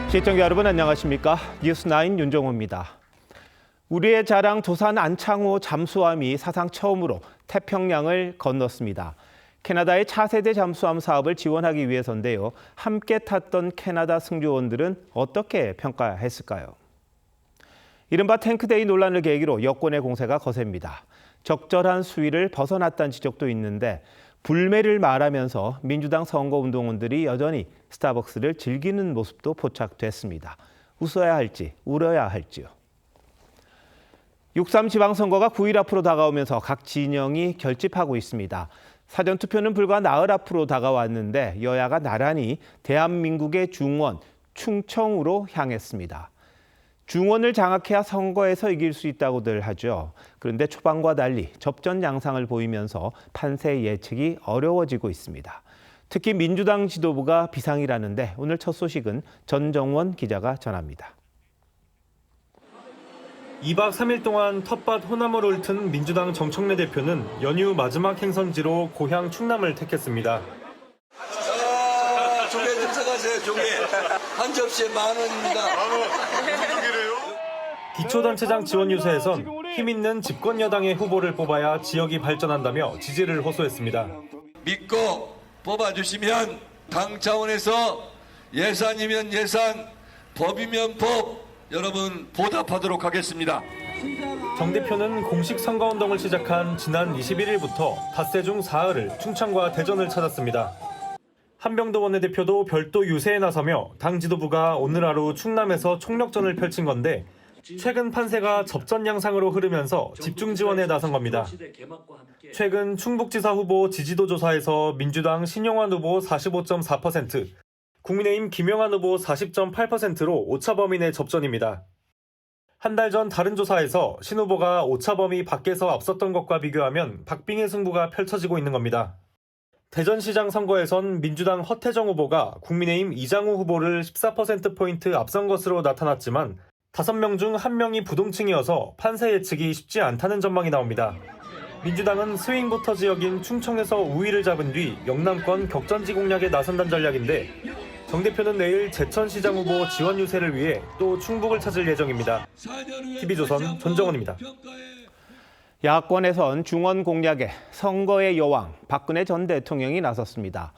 시청자 여러분 안녕하십니까? 뉴스9 윤정호입니다. 우리의 자랑 도산 안창호 잠수함이 사상 처음으로 태평양을 건넜습니다. 캐나다의 차세대 잠수함 사업을 지원하기 위해서인데요. 함께 탔던 캐나다 승조원들은 어떻게 평가했을까요? 이른바 탱크데이 논란을 계기로 여권의 공세가 거셉니다. 적절한 수위를 벗어났다는 지적도 있는데 불매를 말하면서 민주당 선거운동원들이 여전히 스타벅스를 즐기는 모습도 포착됐습니다. 웃어야 할지 울어야 할지요. 6.3 지방선거가 9일 앞으로 다가오면서 각 진영이 결집하고 있습니다. 사전투표는 불과 나흘 앞으로 다가왔는데 여야가 나란히 대한민국의 중원, 충청으로 향했습니다. 중원을 장악해야 선거에서 이길 수 있다고들 하죠. 그런데 초반과 달리 접전 양상을 보이면서 판세 예측이 어려워지고 있습니다. 특히 민주당 지도부가 비상이라는데 오늘 첫 소식은 전정원 기자가 전합니다. 2박 3일 동안 텃밭 호남으로 훑은 민주당 정청래 대표는 연휴 마지막 행선지로 고향 충남을 택했습니다. 조개 좀 사가세요, 조개. 한 접시에 10,000원입니다. 기초단체장 지원 유세에선 힘 있는 집권 여당의 후보를 뽑아야 지역이 발전한다며 지지를 호소했습니다. 믿고 뽑아주시면 당 차원에서 예산이면 예산, 법이면 법, 여러분 보답하도록 하겠습니다. 정 대표는 공식 선거운동을 시작한 지난 21일부터 닷새 중 사흘을 충청과 대전을 찾았습니다. 한병도 원내대표도 별도 유세에 나서며 당 지도부가 오늘 하루 충남에서 총력전을 펼친 건데 최근 판세가 접전 양상으로 흐르면서 집중 지원에 나선 겁니다. 최근 충북지사 후보 지지도 조사에서 민주당 신용환 후보 45.4%, 국민의힘 김영환 후보 40.8%로 오차 범위 내 접전입니다. 한 달 전 다른 조사에서 신 후보가 오차 범위 밖에서 앞섰던 것과 비교하면 박빙의 승부가 펼쳐지고 있는 겁니다. 대전시장 선거에선 민주당 허태정 후보가 국민의힘 이장우 후보를 14%포인트 앞선 것으로 나타났지만 5명 중 1명이 부동층이어서 판세 예측이 쉽지 않다는 전망이 나옵니다. 민주당은 스윙부터 지역인 충청에서 우위를 잡은 뒤 영남권 격전지 공략에 나선다는 전략인데 정 대표는 내일 제천시장 후보 지원 유세를 위해 또 충북을 찾을 예정입니다. TV조선 전정원입니다. 야권에선 중원 공략에 선거의 여왕 박근혜 전 대통령이 나섰습니다.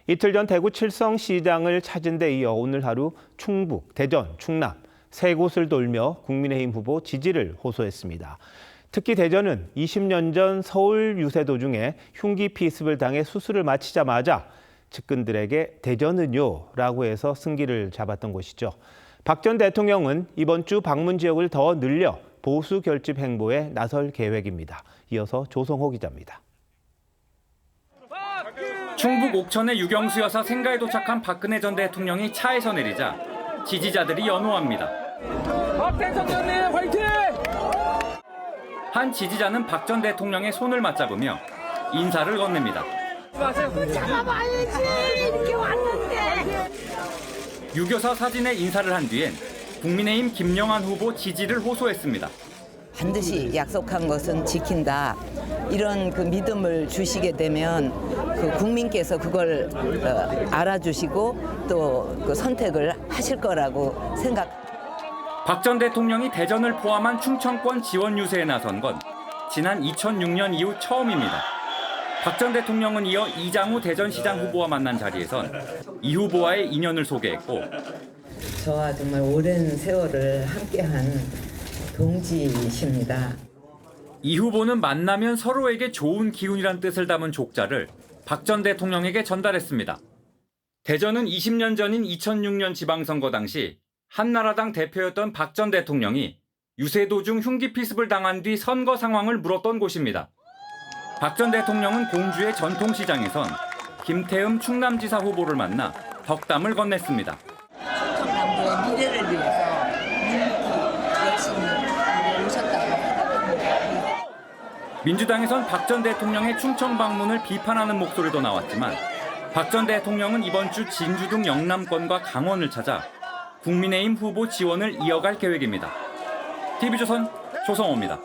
이틀 전 대구 칠성시장을 찾은 데 이어 오늘 하루 충북, 대전, 충남 세 곳을 돌며 국민의힘 후보 지지를 호소했습니다. 특히 대전은 20년 전 서울 유세 도중에 흉기 피습을 당해 수술을 마치자마자 측근들에게 대전은요 라고 해서 승기를 잡았던 곳이죠. 박 전 대통령은 이번 주 방문 지역을 더 늘려 보수 결집 행보에 나설 계획입니다. 이어서 조성호 기자입니다. 충북 옥천의 유경수 여사 생가에 도착한 박근혜 전 대통령이 차에서 내리자 지지자들이 연호합니다. 박 대통령님 화이팅! 한 지지자는 박 전 대통령의 손을 맞잡으며 인사를 건넵니다. 잡아봐야지 이렇게 왔는데. 유교사 사진에 인사를 한 뒤엔 국민의힘 김영환 후보 지지를 호소했습니다. 반드시 약속한 것은 지킨다. 이런 그 믿음을 주시게 되면 그 국민께서 그걸 알아주시고 또 그 선택을 하실 거라고 생각. 박 전 대통령이 대전을 포함한 충청권 지원 유세에 나선 건 지난 2006년 이후 처음입니다. 박 전 대통령은 이어 이장우 대전시장 후보와 만난 자리에선 이 후보와의 인연을 소개했고 저와 정말 오랜 세월을 함께한 동지이십니다. 이 후보는 만나면 서로에게 좋은 기운이란 뜻을 담은 족자를 박 전 대통령에게 전달했습니다. 대전은 20년 전인 2006년 지방선거 당시 한나라당 대표였던 박 전 대통령이 유세 도중 흉기 피습을 당한 뒤 선거 상황을 물었던 곳입니다. 박 전 대통령은 공주의 전통시장에선 김태흠 충남지사 후보를 만나 덕담을 건넸습니다. 충청남도의 미래를 위해서 묵묵히 열심히 오셨다고 생각합니다. 민주당에선 박 전 대통령의 충청 방문을 비판하는 목소리도 나왔지만 박 전 대통령은 이번 주 진주 등 영남권과 강원을 찾아 국민의힘 후보 지원을 이어갈 계획입니다. TV조선 조성호입니다.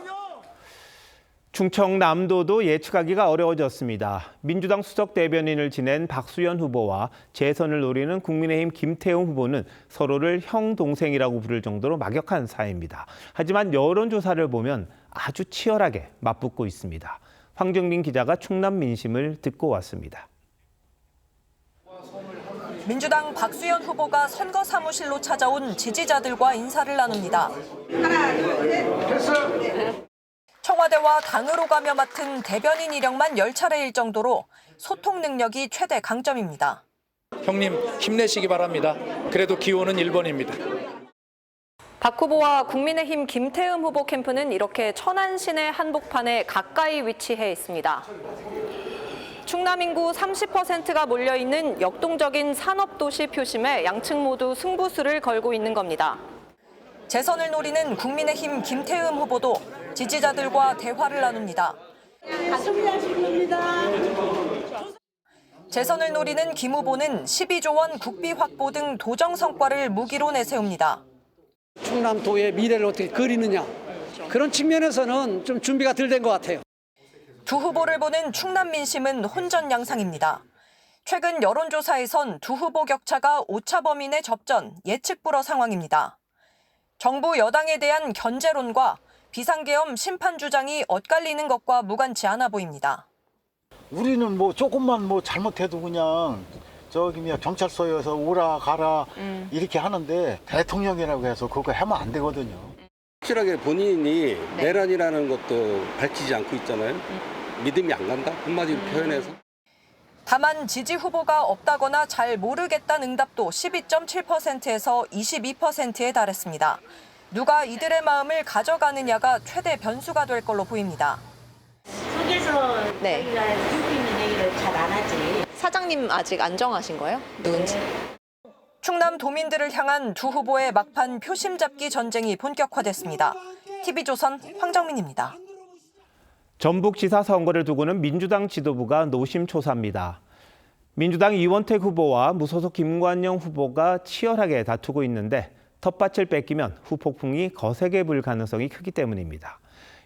충청남도도 예측하기가 어려워졌습니다. 민주당 수석 대변인을 지낸 박수현 후보와 재선을 노리는 국민의힘 김태웅 후보는 서로를 형 동생이라고 부를 정도로 막역한 사이입니다. 하지만 여론조사를 보면 아주 치열하게 맞붙고 있습니다. 황정민 기자가 충남 민심을 듣고 왔습니다. 민주당 박수현 후보가 선거 사무실로 찾아온 지지자들과 인사를 나눕니다. 청와대와 당으로 가며 맡은 대변인 이력만 10차례일 정도로 소통 능력이 최대 강점입니다. 형님 힘내시기 바랍니다. 그래도 기호는 1번입니다. 박 후보와 국민의힘 김태흠 후보 캠프는 이렇게 천안 시내 한복판에 가까이 위치해 있습니다. 충남 인구 30%가 몰려있는 역동적인 산업도시 표심에 양측 모두 승부수를 걸고 있는 겁니다. 재선을 노리는 국민의힘 김태흠 후보도 지지자들과 대화를 나눕니다. 재선을 노리는 김 후보는 12조 원 국비 확보 등 도정 성과를 무기로 내세웁니다. 충남도의 미래를 어떻게 그리느냐, 그런 측면에서는 좀 준비가 덜 된 것 같아요. 두 후보를 보는 충남 민심은 혼전 양상입니다. 최근 여론조사에선 두 후보 격차가 오차 범위 내 접전, 예측 불허 상황입니다. 정부 여당에 대한 견제론과 비상계엄 심판 주장이 엇갈리는 것과 무관치 않아 보입니다. 우리는 뭐 조금만 뭐 잘못해도 그냥 저기 경찰서에서 오라 가라 이렇게 하는데 대통령이라고 해서 그거 하면 안 되거든요. 확실하게 본인이 내란이라는 것도 밝히지 않고 있잖아요. 믿음이 안 간다? 한마디로 표현해서. 다만 지지 후보가 없다거나 잘 모르겠다는 응답도 12.7%에서 22%에 달했습니다. 누가 이들의 마음을 가져가느냐가 최대 변수가 될 걸로 보입니다. 속에서 자기가 듣고 있는 얘기를 잘 안 하지. 사장님 아직 안 정하신 거예요? 누군지? 충남 도민들을 향한 두 후보의 막판 표심 잡기 전쟁이 본격화됐습니다. TV조선 황정민입니다. 전북지사 선거를 두고는 민주당 지도부가 노심초사입니다. 민주당 이원택 후보와 무소속 김관영 후보가 치열하게 다투고 있는데 텃밭을 뺏기면 후폭풍이 거세게 불 가능성이 크기 때문입니다.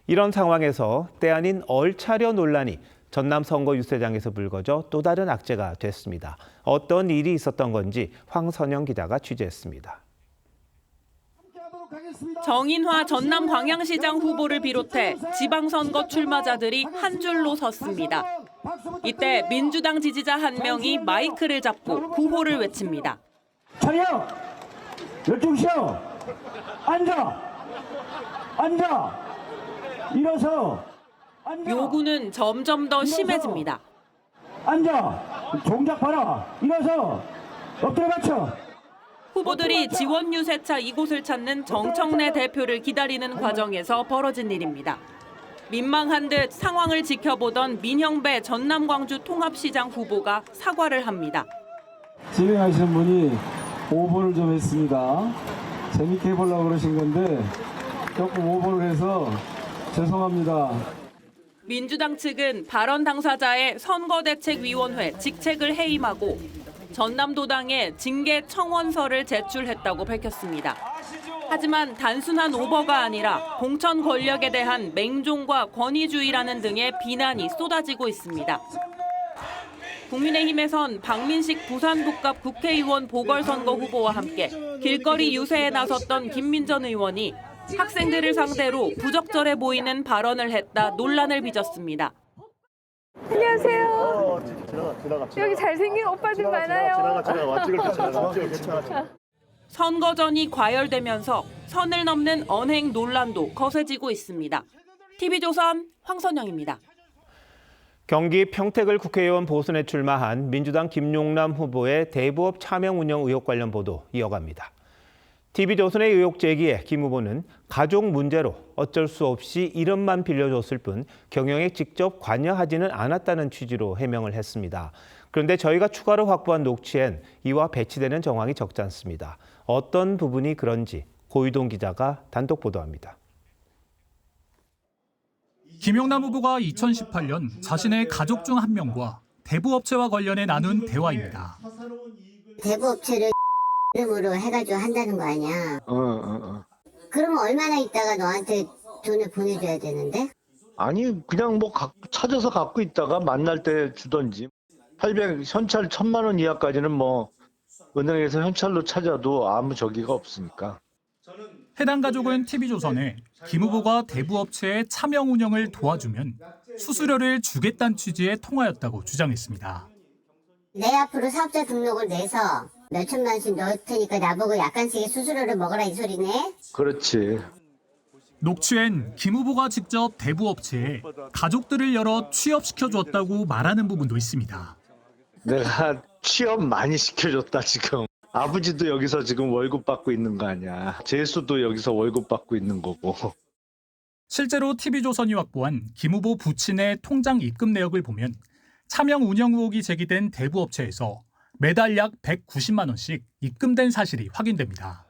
이런 상황에서 때 아닌 얼차려 논란이 전남 선거 유세장에서 불거져 또 다른 악재가 됐습니다. 어떤 일이 있었던 건지 황선영 기자가 취재했습니다. 정인화 전남 광양시장 후보를 비롯해 지방선거 출마자들이 한 줄로 섰습니다. 이때 민주당 지지자 한 명이 마이크를 잡고 구호를 외칩니다. 차려! 이쪽 쉬어! 앉아! 앉아! 일어서! 앉아! 요구는 점점 더 심해집니다. 앉아! 동작 봐라! 일어서! 엎드려 받쳐! 후보들이 지원 유세차 이곳을 찾는 정청래 대표를 기다리는 과정에서 벌어진 일입니다. 민망한 듯 상황을 지켜보던 민형배 전남 광주 통합시장 후보가 사과를 합니다. 진행하시는 분이 오버를 좀 했습니다. 재밌게 해보려고 그러신 건데 조금 오버를 해서 죄송합니다. 민주당 측은 발언 당사자의 선거대책위원회 직책을 해임하고 전남도당에 징계 청원서를 제출했다고 밝혔습니다. 하지만 단순한 오버가 아니라 공천 권력에 대한 맹종과 권위주의라는 등의 비난이 쏟아지고 있습니다. 국민의힘에선 박민식 부산북갑 국회의원 보궐선거 후보와 함께 길거리 유세에 나섰던 김민전 의원이 학생들을 상대로 부적절해 보이는 발언을 했다 논란을 빚었습니다. 안녕하세요. 여기 잘생긴 오빠들 많아요. 선거전이 과열되면서 선을 넘는 언행 논란도 거세지고 있습니다. TV조선 황선영입니다. 경기 평택을 국회의원 보선에 출마한 민주당 김용남 후보의 대부업 차명 운영 의혹 관련 보도 이어갑니다. TV조선의 의혹 제기에 김 후보는 가족 문제로 어쩔 수 없이 이름만 빌려줬을 뿐 경영에 직접 관여하지는 않았다는 취지로 해명을 했습니다. 그런데 저희가 추가로 확보한 녹취엔 이와 배치되는 정황이 적지 않습니다. 어떤 부분이 그런지 고유동 기자가 단독 보도합니다. 김용남 후보가 2018년 자신의 가족 중 한 명과 대부업체와 관련해 나눈 대화입니다. 대부업체를 이름으로 해가지고 한다는 거 아니야. 그러면 얼마나 있다가 너한테 돈을 보내줘야 되는데? 아니 그냥 뭐 찾아서 갖고 있다가 만날 때 주던지. 800 현찰 1,000만 원 이하까지는 뭐 은행에서 현찰로 찾아도 아무 저기가 없으니까. 해당 가족은 TV조선에 김 후보가 대부업체의 차명 운영을 도와주면 수수료를 주겠다는 취지의 통화였다고 주장했습니다. 내 앞으로 사업자 등록을 내서 몇천만 원씩 넣을 테니까 나보고 약간씩의 수수료를 먹어라 이 소리네. 그렇지. 녹취엔 김 후보가 직접 대부업체에 가족들을 열어 취업시켜줬다고 말하는 부분도 있습니다. 내가 취업 많이 시켜줬다 지금. 아버지도 여기서 지금 월급 받고 있는 거 아니야. 재수도 여기서 월급 받고 있는 거고. 실제로 TV조선이 확보한 김 후보 부친의 통장 입금 내역을 보면 차명 운영 의혹이 제기된 대부업체에서 매달 약 190만 원씩 입금된 사실이 확인됩니다.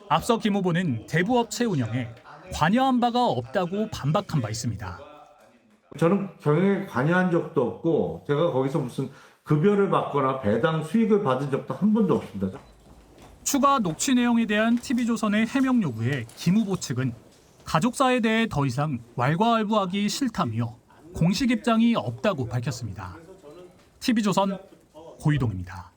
앞서 김 후보는 대부업체 운영에 관여한 바가 없다고 반박한 바 있습니다. 저는 경영에 관여한 적도 없고 제가 거기서 무슨 급여를 받거나 배당 수익을 받은 적도 한 번도 없습니다. 추가 녹취 내용에 대한 TV조선의 해명 요구에 김 후보 측은 가족사에 대해 더 이상 왈가왈부하기 싫다며 공식 입장이 없다고 밝혔습니다. TV조선 고이동입니다.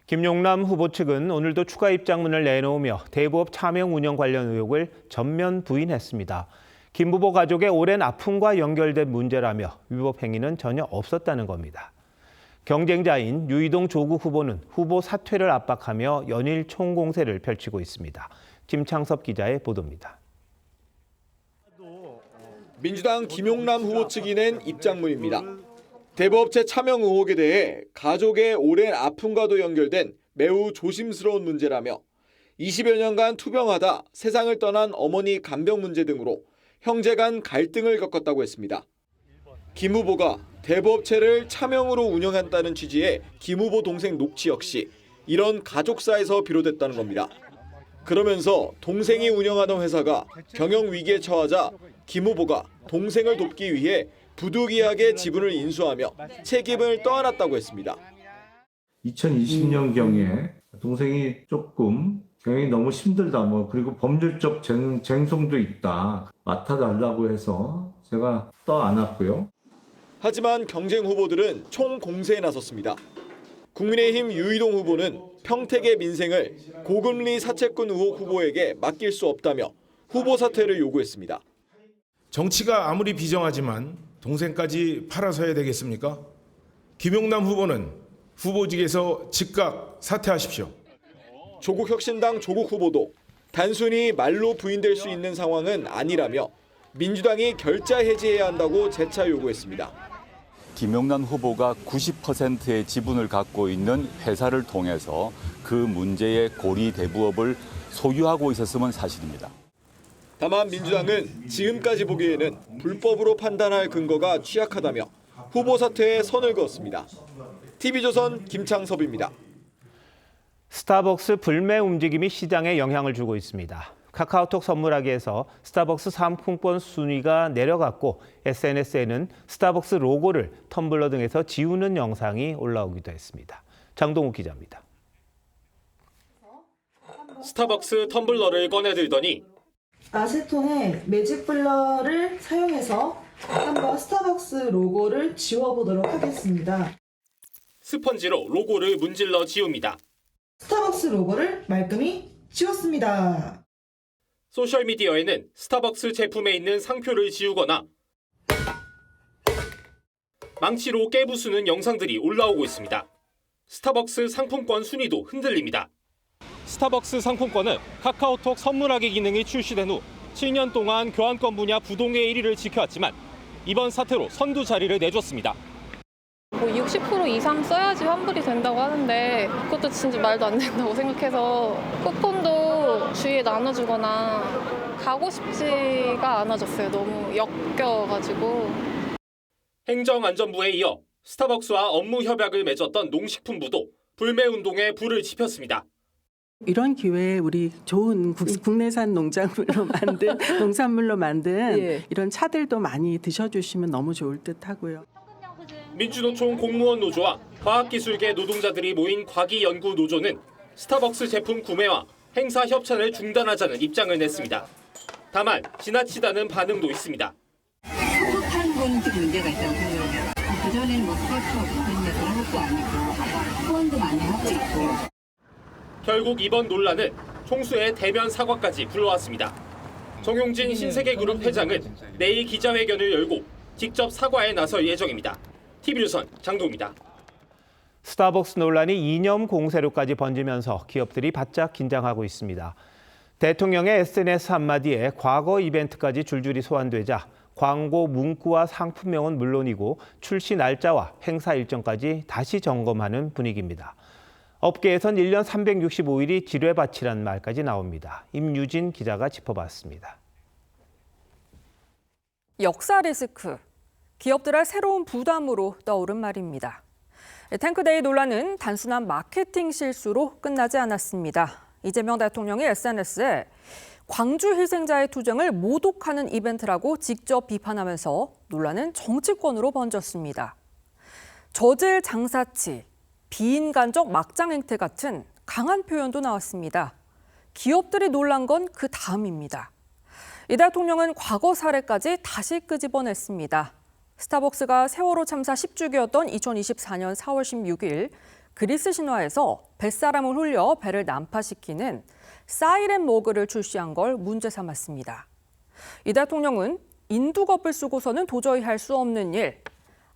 김용남 후보 측은 오늘도 추가 입장문을 내놓으며 대부업 차명 운영 관련 의혹을 전면 부인했습니다. 김 후보 가족의 오랜 아픔과 연결된 문제라며 위법 행위는 전혀 없었다는 겁니다. 경쟁자인 유이동 조국 후보는 후보 사퇴를 압박하며 연일 총공세를 펼치고 있습니다. 김창섭 기자의 보도입니다. 민주당 김용남 후보 측이 낸 입장문입니다. 대부업체 차명 의혹에 대해 가족의 오랜 아픔과도 연결된 매우 조심스러운 문제라며 20여 년간 투병하다 세상을 떠난 어머니 간병 문제 등으로 형제 간 갈등을 겪었다고 했습니다. 김 후보가 대부업체를 차명으로 운영한다는 취지의 김 후보 동생 녹취 역시 이런 가족사에서 비롯됐다는 겁니다. 그러면서 동생이 운영하던 회사가 경영 위기에 처하자 김 후보가 동생을 돕기 위해 부득이하게 지분을 인수하며 책임을 떠안았다고 했습니다. 2020년경에 동생이 조금 경영이 너무 힘들다 그리고 법률적 쟁송도 있다 맡아달라고 해서 제가 떠안았고요. 하지만 경쟁 후보들은 총공세에 나섰습니다. 국민의힘 유이동 후보는 평택의 민생을 고금리 사채꾼 의혹 후보에게 맡길 수 없다며 후보 사퇴를 요구했습니다. 정치가 아무리 비정하지만 동생까지 팔아서야 되겠습니까? 김용남 후보는 후보직에서 즉각 사퇴하십시오. 조국혁신당 조국 후보도 단순히 말로 부인될 수 있는 상황은 아니라며 민주당이 결자 해지해야 한다고 재차 요구했습니다. 김용남 후보가 90%의 지분을 갖고 있는 회사를 통해서 그 문제의 고리 대부업을 소유하고 있었으면 사실입니다. 다만 민주당은 지금까지 보기에는 불법으로 판단할 근거가 취약하다며 후보 사퇴에 선을 그었습니다. TV조선 김창섭입니다. 스타벅스 불매 움직임이 시장에 영향을 주고 있습니다. 카카오톡 선물하기에서 스타벅스 상품권 순위가 내려갔고 SNS에는 스타벅스 로고를 텀블러 등에서 지우는 영상이 올라오기도 했습니다. 장동욱 기자입니다. 스타벅스 텀블러를 꺼내들더니 아세톤의 매직 블러를 사용해서 한번 스타벅스 로고를 지워보도록 하겠습니다. 스펀지로 로고를 문질러 지웁니다. 스타벅스 로고를 말끔히 지웠습니다. 소셜미디어에는 스타벅스 제품에 있는 상표를 지우거나 망치로 깨부수는 영상들이 올라오고 있습니다. 스타벅스 상품권 순위도 흔들립니다. 스타벅스 상품권은 카카오톡 선물하기 기능이 출시된 후 7년 동안 교환권 분야 부동의 1위를 지켜왔지만 이번 사태로 선두 자리를 내줬습니다. 60% 이상 써야지 환불이 된다고 하는데 그것도 진짜 말도 안 된다고 생각해서 쿠폰도 주위에 나눠주거나 가고 싶지가 않아졌어요. 너무 역겨가지고. 행정안전부에 이어 스타벅스와 업무 협약을 맺었던 농식품부도 불매 운동에 불을 지폈습니다. 이런 기회에 우리 좋은 국내산 농산물로 만든 이런 차들도 많이 드셔주시면 너무 좋을 듯 하고요. 민주노총 공무원 노조와 과학기술계 노동자들이 모인 과기연구노조는 스타벅스 제품 구매와 행사 협찬을 중단하자는 입장을 냈습니다. 다만 지나치다는 반응도 있습니다. 후원직 문제가 있다고 생각해요. 그전에는 뭐 스타트업 있냐 그런 것도 아니고 후원도 많이 하고 있고. 결국 이번 논란은 총수의 대면 사과까지 불러왔습니다. 정용진 신세계그룹 회장은 내일 기자회견을 열고 직접 사과에 나설 예정입니다. TV조선 장동입니다. 스타벅스 논란이 이념 공세로까지 번지면서 기업들이 바짝 긴장하고 있습니다. 대통령의 SNS 한마디에 과거 이벤트까지 줄줄이 소환되자 광고 문구와 상품명은 물론이고 출시 날짜와 행사 일정까지 다시 점검하는 분위기입니다. 업계에선 1년 365일이 지뢰밭이란 말까지 나옵니다. 임유진 기자가 짚어봤습니다. 역사 리스크, 기업들의 새로운 부담으로 떠오른 말입니다. 탱크데이 논란은 단순한 마케팅 실수로 끝나지 않았습니다. 이재명 대통령이 SNS에 광주 희생자의 투쟁을 모독하는 이벤트라고 직접 비판하면서 논란은 정치권으로 번졌습니다. 저질 장사치, 비인간적 막장 행태 같은 강한 표현도 나왔습니다. 기업들이 놀란 건 그 다음입니다. 이 대통령은 과거 사례까지 다시 끄집어냈습니다. 스타벅스가 세월호 참사 10주기였던 2024년 4월 16일 그리스 신화에서 뱃사람을 홀려 배를 난파시키는 사이렌 머그를 출시한 걸 문제 삼았습니다. 이 대통령은 인두겁을 쓰고서는 도저히 할 수 없는 일,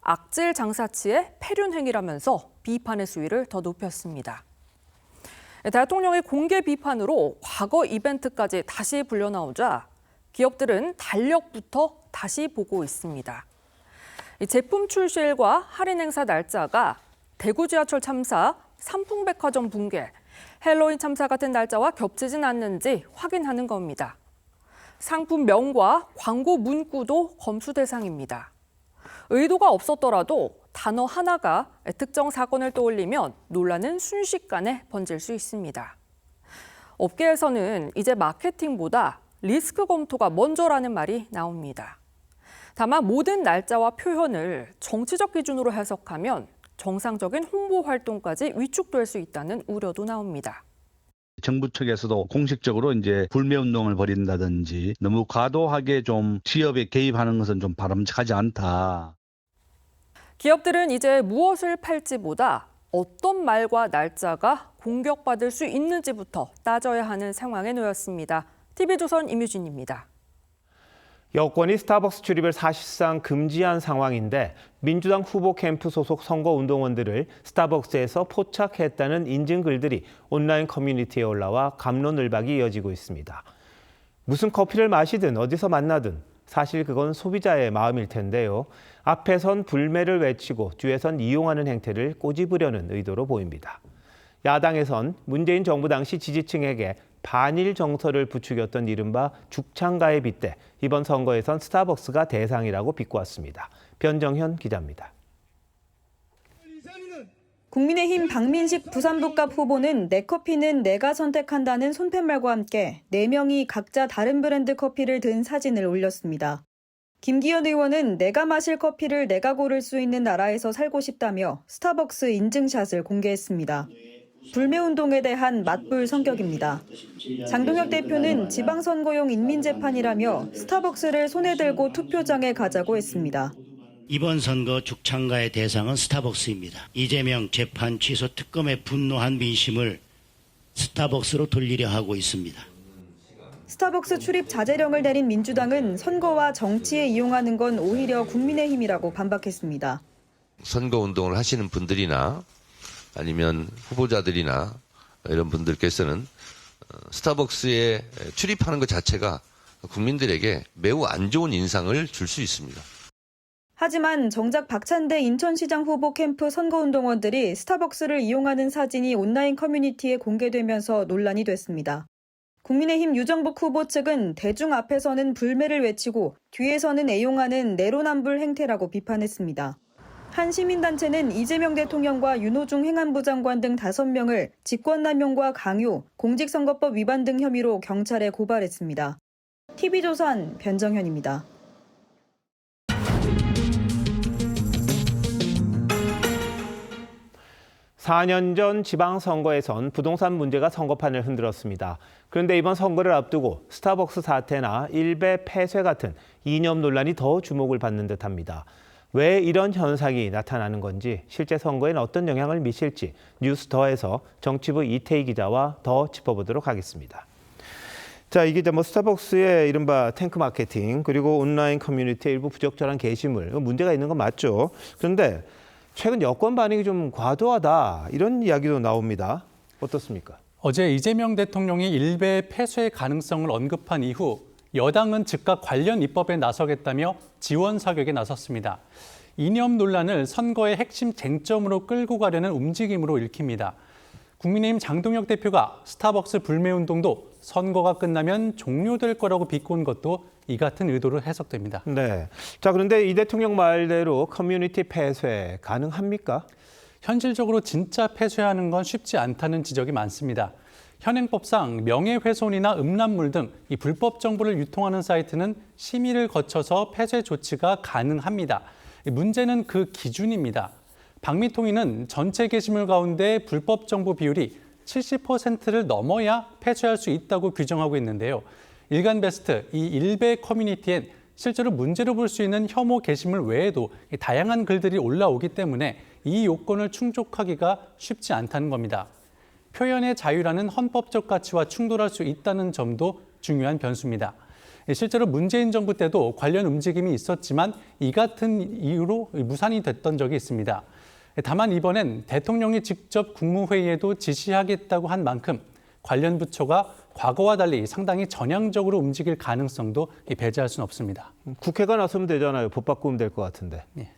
악질 장사치의 폐륜 행위라면서 비판의 수위를 더 높였습니다. 대통령의 공개 비판으로 과거 이벤트까지 다시 불려나오자 기업들은 달력부터 다시 보고 있습니다. 제품 출시일과 할인 행사 날짜가 대구 지하철 참사, 삼풍백화점 붕괴, 헬로윈 참사 같은 날짜와 겹치진 않는지 확인하는 겁니다. 상품명과 광고 문구도 검수 대상입니다. 의도가 없었더라도 단어 하나가 특정 사건을 떠올리면 논란은 순식간에 번질 수 있습니다. 업계에서는 이제 마케팅보다 리스크 검토가 먼저라는 말이 나옵니다. 다만 모든 날짜와 표현을 정치적 기준으로 해석하면 정상적인 홍보 활동까지 위축될 수 있다는 우려도 나옵니다. 정부 측에서도 공식적으로 이제 불매 운동을 벌인다든지 너무 과도하게 좀 취업에 개입하는 것은 좀 바람직하지 않다. 기업들은 이제 무엇을 팔지보다 어떤 말과 날짜가 공격받을 수 있는지부터 따져야 하는 상황에 놓였습니다. TV조선 임유진입니다. 여권이 스타벅스 출입을 사실상 금지한 상황인데 민주당 후보 캠프 소속 선거운동원들을 스타벅스에서 포착했다는 인증 글들이 온라인 커뮤니티에 올라와 갑론을박이 이어지고 있습니다. 무슨 커피를 마시든 어디서 만나든 사실 그건 소비자의 마음일 텐데요. 앞에선 불매를 외치고 뒤에선 이용하는 행태를 꼬집으려는 의도로 보입니다. 야당에선 문재인 정부 당시 지지층에게 반일 정서를 부추겼던 이른바 죽창가에 빗대 이번 선거에선 스타벅스가 대상이라고 비꼬았습니다. 변정현 기자입니다. 국민의힘 박민식 부산북갑 후보는 내 커피는 내가 선택한다는 손팻말과 함께 4명이 각자 다른 브랜드 커피를 든 사진을 올렸습니다. 김기현 의원은 내가 마실 커피를 내가 고를 수 있는 나라에서 살고 싶다며 스타벅스 인증샷을 공개했습니다. 불매운동에 대한 맞불 성격입니다. 장동혁 대표는 지방선거용 인민재판이라며 스타벅스를 손에 들고 투표장에 가자고 했습니다. 이번 선거 죽창가의 대상은 스타벅스입니다. 이재명 재판 취소 특검에 분노한 민심을 스타벅스로 돌리려 하고 있습니다. 스타벅스 출입 자제령을 내린 민주당은 선거와 정치에 이용하는 건 오히려 국민의힘이라고 반박했습니다. 선거운동을 하시는 분들이나 아니면 후보자들이나 이런 분들께서는 스타벅스에 출입하는 것 자체가 국민들에게 매우 안 좋은 인상을 줄 수 있습니다. 하지만 정작 박찬대 인천시장 후보 캠프 선거운동원들이 스타벅스를 이용하는 사진이 온라인 커뮤니티에 공개되면서 논란이 됐습니다. 국민의힘 유정복 후보 측은 대중 앞에서는 불매를 외치고 뒤에서는 애용하는 내로남불 행태라고 비판했습니다. 한 시민단체는 이재명 대통령과 윤호중 행안부 장관 등 5명을 직권남용과 강요, 공직선거법 위반 등 혐의로 경찰에 고발했습니다. TV조선 변정현입니다. 4년 전 지방선거에선 부동산 문제가 선거판을 흔들었습니다. 그런데 이번 선거를 앞두고 스타벅스 사태나 일베 폐쇄 같은 이념 논란이 더 주목을 받는 듯합니다. 왜 이런 현상이 나타나는 건지, 실제 선거엔 어떤 영향을 미칠지 뉴스더에서 정치부 이태희 기자와 더 짚어보도록 하겠습니다. 자, 이게 스타벅스의 이른바 탱크 마케팅, 그리고 온라인 커뮤니티의 일부 부적절한 게시물, 문제가 있는 건 맞죠. 그런데 최근 여권 반응이 좀 과도하다, 이런 이야기도 나옵니다. 어떻습니까? 어제 이재명 대통령이 일베 폐쇄 가능성을 언급한 이후 여당은 즉각 관련 입법에 나서겠다며 지원 사격에 나섰습니다. 이념 논란을 선거의 핵심 쟁점으로 끌고 가려는 움직임으로 읽힙니다. 국민의힘 장동혁 대표가 스타벅스 불매 운동도 선거가 끝나면 종료될 거라고 비꼰 것도 이 같은 의도로 해석됩니다. 네. 자, 그런데 이 대통령 말대로 커뮤니티 폐쇄 가능합니까? 현실적으로 진짜 폐쇄하는 건 쉽지 않다는 지적이 많습니다. 현행법상 명예훼손이나 음란물 등 이 불법 정보를 유통하는 사이트는 심의를 거쳐서 폐쇄 조치가 가능합니다. 문제는 그 기준입니다. 박미통위는 전체 게시물 가운데 불법 정보 비율이 70%를 넘어야 폐쇄할 수 있다고 규정하고 있는데요. 일간베스트, 이 일베 커뮤니티엔 실제로 문제로 볼 수 있는 혐오 게시물 외에도 다양한 글들이 올라오기 때문에 이 요건을 충족하기가 쉽지 않다는 겁니다. 표현의 자유라는 헌법적 가치와 충돌할 수 있다는 점도 중요한 변수입니다. 실제로 문재인 정부 때도 관련 움직임이 있었지만 이 같은 이유로 무산이 됐던 적이 있습니다. 다만 이번엔 대통령이 직접 국무회의에도 지시하겠다고 한 만큼 관련 부처가 과거와 달리 상당히 전향적으로 움직일 가능성도 배제할 수는 없습니다. 국회가 나서면 되잖아요. 법 바꾸면 될 것 같은데. 예.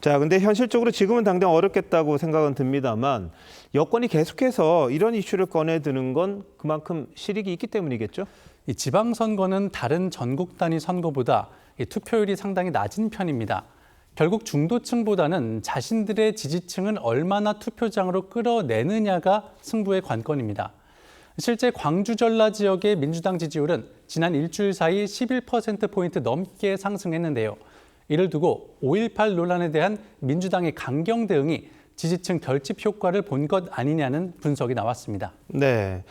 자, 근데 현실적으로 지금은 당장 어렵겠다고 생각은 듭니다만 여권이 계속해서 이런 이슈를 꺼내드는 건 그만큼 실익이 있기 때문이겠죠? 이 지방선거는 다른 전국 단위 선거보다 투표율이 상당히 낮은 편입니다. 결국 중도층보다는 자신들의 지지층을 얼마나 투표장으로 끌어내느냐가 승부의 관건입니다. 실제 광주 전라 지역의 민주당 지지율은 지난 일주일 사이 11%포인트 넘게 상승했는데요. 이를 두고 5.18 논란에 대한 민주당의 강경 대응이 지지층 결집 효과를 본 것 아니냐는 분석이 나왔습니다. 네.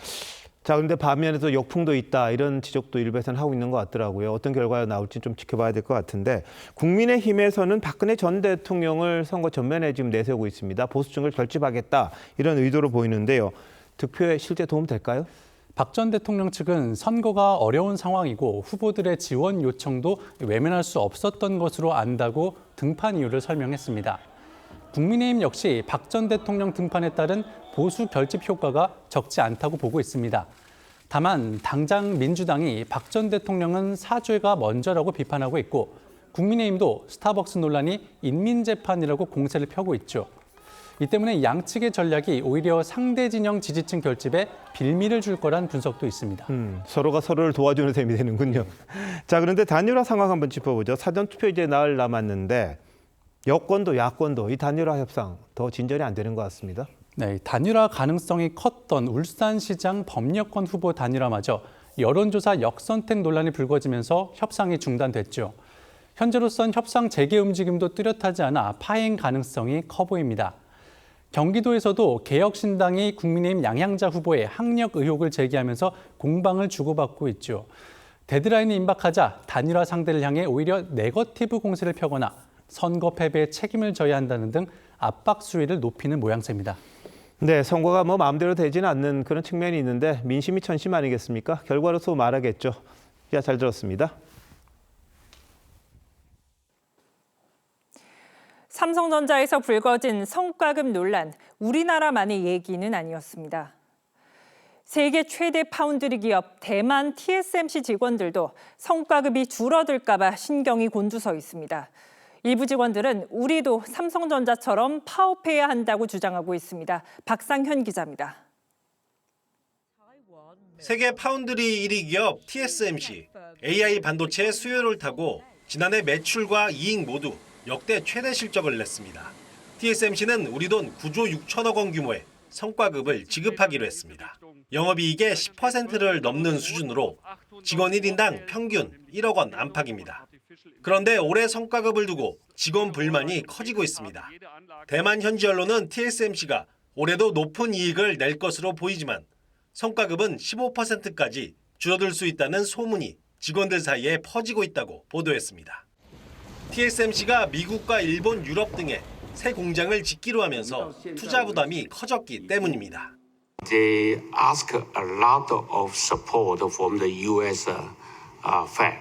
자, 그런데 반면에도 역풍도 있다, 이런 지적도 일부에서는 하고 있는 것 같더라고요. 어떤 결과가 나올지 좀 지켜봐야 될 것 같은데, 국민의힘에서는 박근혜 전 대통령을 선거 전면에 지금 내세우고 있습니다. 보수층을 결집하겠다, 이런 의도로 보이는데요. 득표에 실제 도움 될까요? 박 전 대통령 측은 선거가 어려운 상황이고 후보들의 지원 요청도 외면할 수 없었던 것으로 안다고 등판 이유를 설명했습니다. 국민의힘 역시 박 전 대통령 등판에 따른 보수 결집 효과가 적지 않다고 보고 있습니다. 다만 당장 민주당이 박 전 대통령은 사죄가 먼저라고 비판하고 있고 국민의힘도 스타벅스 논란이 인민재판이라고 공세를 펴고 있죠. 이 때문에 양측의 전략이 오히려 상대 진영 지지층 결집에 빌미를 줄 거란 분석도 있습니다. 서로가 서로를 도와주는 셈이 되는군요. 자, 그런데 단일화 상황 한번 짚어보죠. 사전투표 이제 나흘 남았는데 여권도 야권도 이 단일화 협상 더 진전이 안 되는 것 같습니다. 네, 단일화 가능성이 컸던 울산시장 범여권 후보 단일화마저 여론조사 역선택 논란이 불거지면서 협상이 중단됐죠. 현재로선 협상 재개 움직임도 뚜렷하지 않아 파행 가능성이 커 보입니다. 경기도에서도 개혁신당이 국민의힘 양향자 후보의 학력 의혹을 제기하면서 공방을 주고받고 있죠. 데드라인이 임박하자 단일화 상대를 향해 오히려 네거티브 공세를 펴거나 선거 패배에 책임을 져야 한다는 등 압박 수위를 높이는 모양새입니다. 네, 선거가 마음대로 되지는 않는 그런 측면이 있는데 민심이 천심 아니겠습니까? 결과로서 말하겠죠. 잘 들었습니다. 삼성전자에서 불거진 성과급 논란, 우리나라만의 얘기는 아니었습니다. 세계 최대 파운드리 기업 대만 TSMC 직원들도 성과급이 줄어들까 봐 신경이 곤두서 있습니다. 일부 직원들은 우리도 삼성전자처럼 파업해야 한다고 주장하고 있습니다. 박상현 기자입니다. 세계 파운드리 1위 기업 TSMC, AI 반도체 수요를 타고 지난해 매출과 이익 모두 역대 최대 실적을 냈습니다. TSMC는 우리 돈 9조 6천억 원 규모의 성과급을 지급하기로 했습니다. 영업이익의 10%를 넘는 수준으로 직원 1인당 평균 1억 원 안팎입니다. 그런데 올해 성과급을 두고 직원 불만이 커지고 있습니다. 대만 현지 언론은 TSMC가 올해도 높은 이익을 낼 것으로 보이지만 성과급은 15%까지 줄어들 수 있다는 소문이 직원들 사이에 퍼지고 있다고 보도했습니다. TSMC가 미국과 일본, 유럽 등에 새 공장을 짓기로 하면서 투자 부담이 커졌기 때문입니다. They ask a lot of support from the U.S. Fed.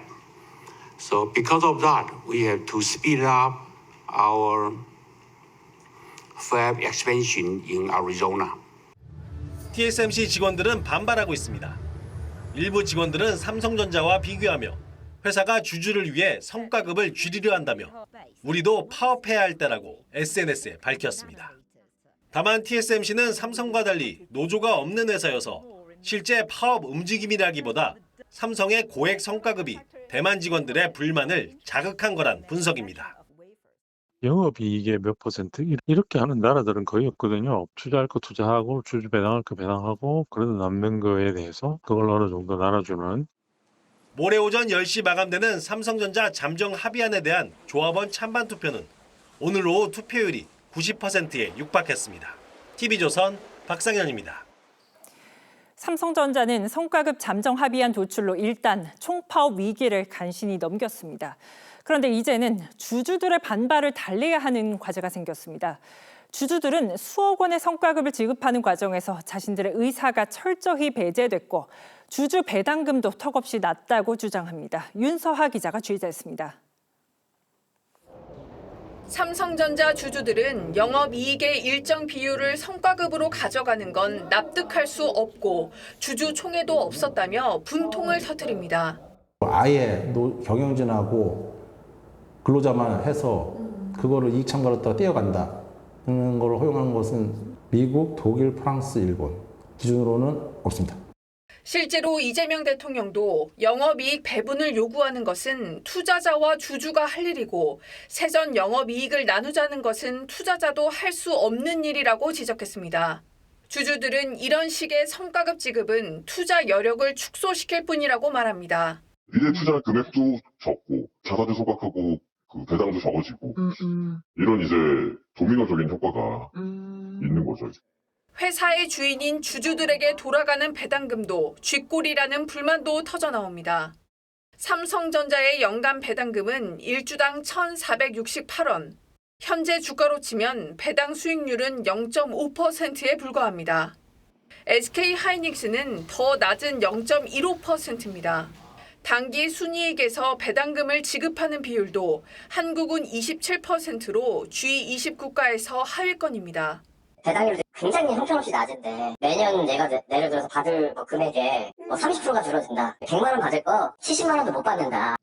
So because of that, we have to speed up our fab expansion in Arizona. TSMC 직원들은 반발하고 있습니다. 일부 직원들은 삼성전자와 비교하며 회사가 주주를 위해 성과급을 줄이려 한다며 우리도 파업해야 할 때라고 SNS에 밝혔습니다. 다만 TSMC는 삼성과 달리 노조가 없는 회사여서 실제 파업 움직임이라기보다 삼성의 고액 성과급이 대만 직원들의 불만을 자극한 거란 분석입니다. 영업이익의 몇 퍼센트 이렇게 하는 나라들은 거의 없거든요. 투자할 거 투자하고 주주 배당할 거 배당하고 그래도 남는 거에 대해서 그걸 어느 정도 나눠주는. 모레 오전 10시 마감되는 삼성전자 잠정 합의안에 대한 조합원 찬반 투표는 오늘 오후 투표율이 90%에 육박했습니다. TV조선 박상현입니다. 삼성전자는 성과급 잠정 합의안 도출로 일단 총파업 위기를 간신히 넘겼습니다. 그런데 이제는 주주들의 반발을 달래야 하는 과제가 생겼습니다. 주주들은 수억 원의 성과급을 지급하는 과정에서 자신들의 의사가 철저히 배제됐고 주주 배당금도 턱없이 낮다고 주장합니다. 윤서하 기자가 취재했습니다. 삼성전자 주주들은 영업이익의 일정 비율을 성과급으로 가져가는 건 납득할 수 없고 주주 총회도 없었다며 분통을 터뜨립니다. 아예 경영진하고 근로자만 해서 그거를 이익 참가로 떼어간다. 는 걸 허용한 것은 미국, 독일, 프랑스, 일본 기준으로는 없습니다. 실제로 이재명 대통령도 영업이익 배분을 요구하는 것은 투자자와 주주가 할 일이고 세전 영업이익을 나누자는 것은 투자자도 할 수 없는 일이라고 지적했습니다. 주주들은 이런 식의 성과급 지급은 투자 여력을 축소시킬 뿐이라고 말합니다. 미래 투자 금액도 적고 자산도 소각하고 그 배당도 적어지고 이런 이제 도미노적인 효과가 있는 거죠. 회사의 주인인 주주들에게 돌아가는 배당금도 쥐꼬리라는 불만도 터져나옵니다. 삼성전자의 연간 배당금은 1주당 1,468원. 현재 주가로 치면 배당 수익률은 0.5%에 불과합니다. SK하이닉스는 더 낮은 0.15%입니다. 단기 순이익에서 배당금을 지급하는 비율도 한국은 27%로 G20 국가에서 하위권입니다. 배당률도 굉장히 형편없이 낮은데 매년 내가 예를 들어서 받을 금액에 30%가 줄어든다. 100만 원 받을 거 70만 원도 못 받는다.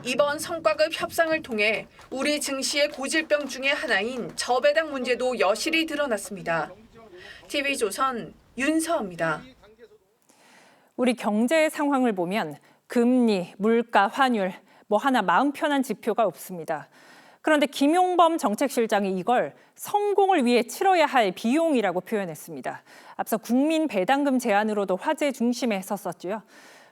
이번 성과급 협상을 통해 우리 증시의 고질병 중에 하나인 저배당 문제도 여실히 드러났습니다. TV조선 윤서입니다. 우리 경제 상황을 보면 금리, 물가, 환율 하나 마음 편한 지표가 없습니다. 그런데 김용범 정책실장이 이걸 성공을 위해 치러야 할 비용이라고 표현했습니다. 앞서 국민 배당금 제한으로도 화제 중심에 섰었죠.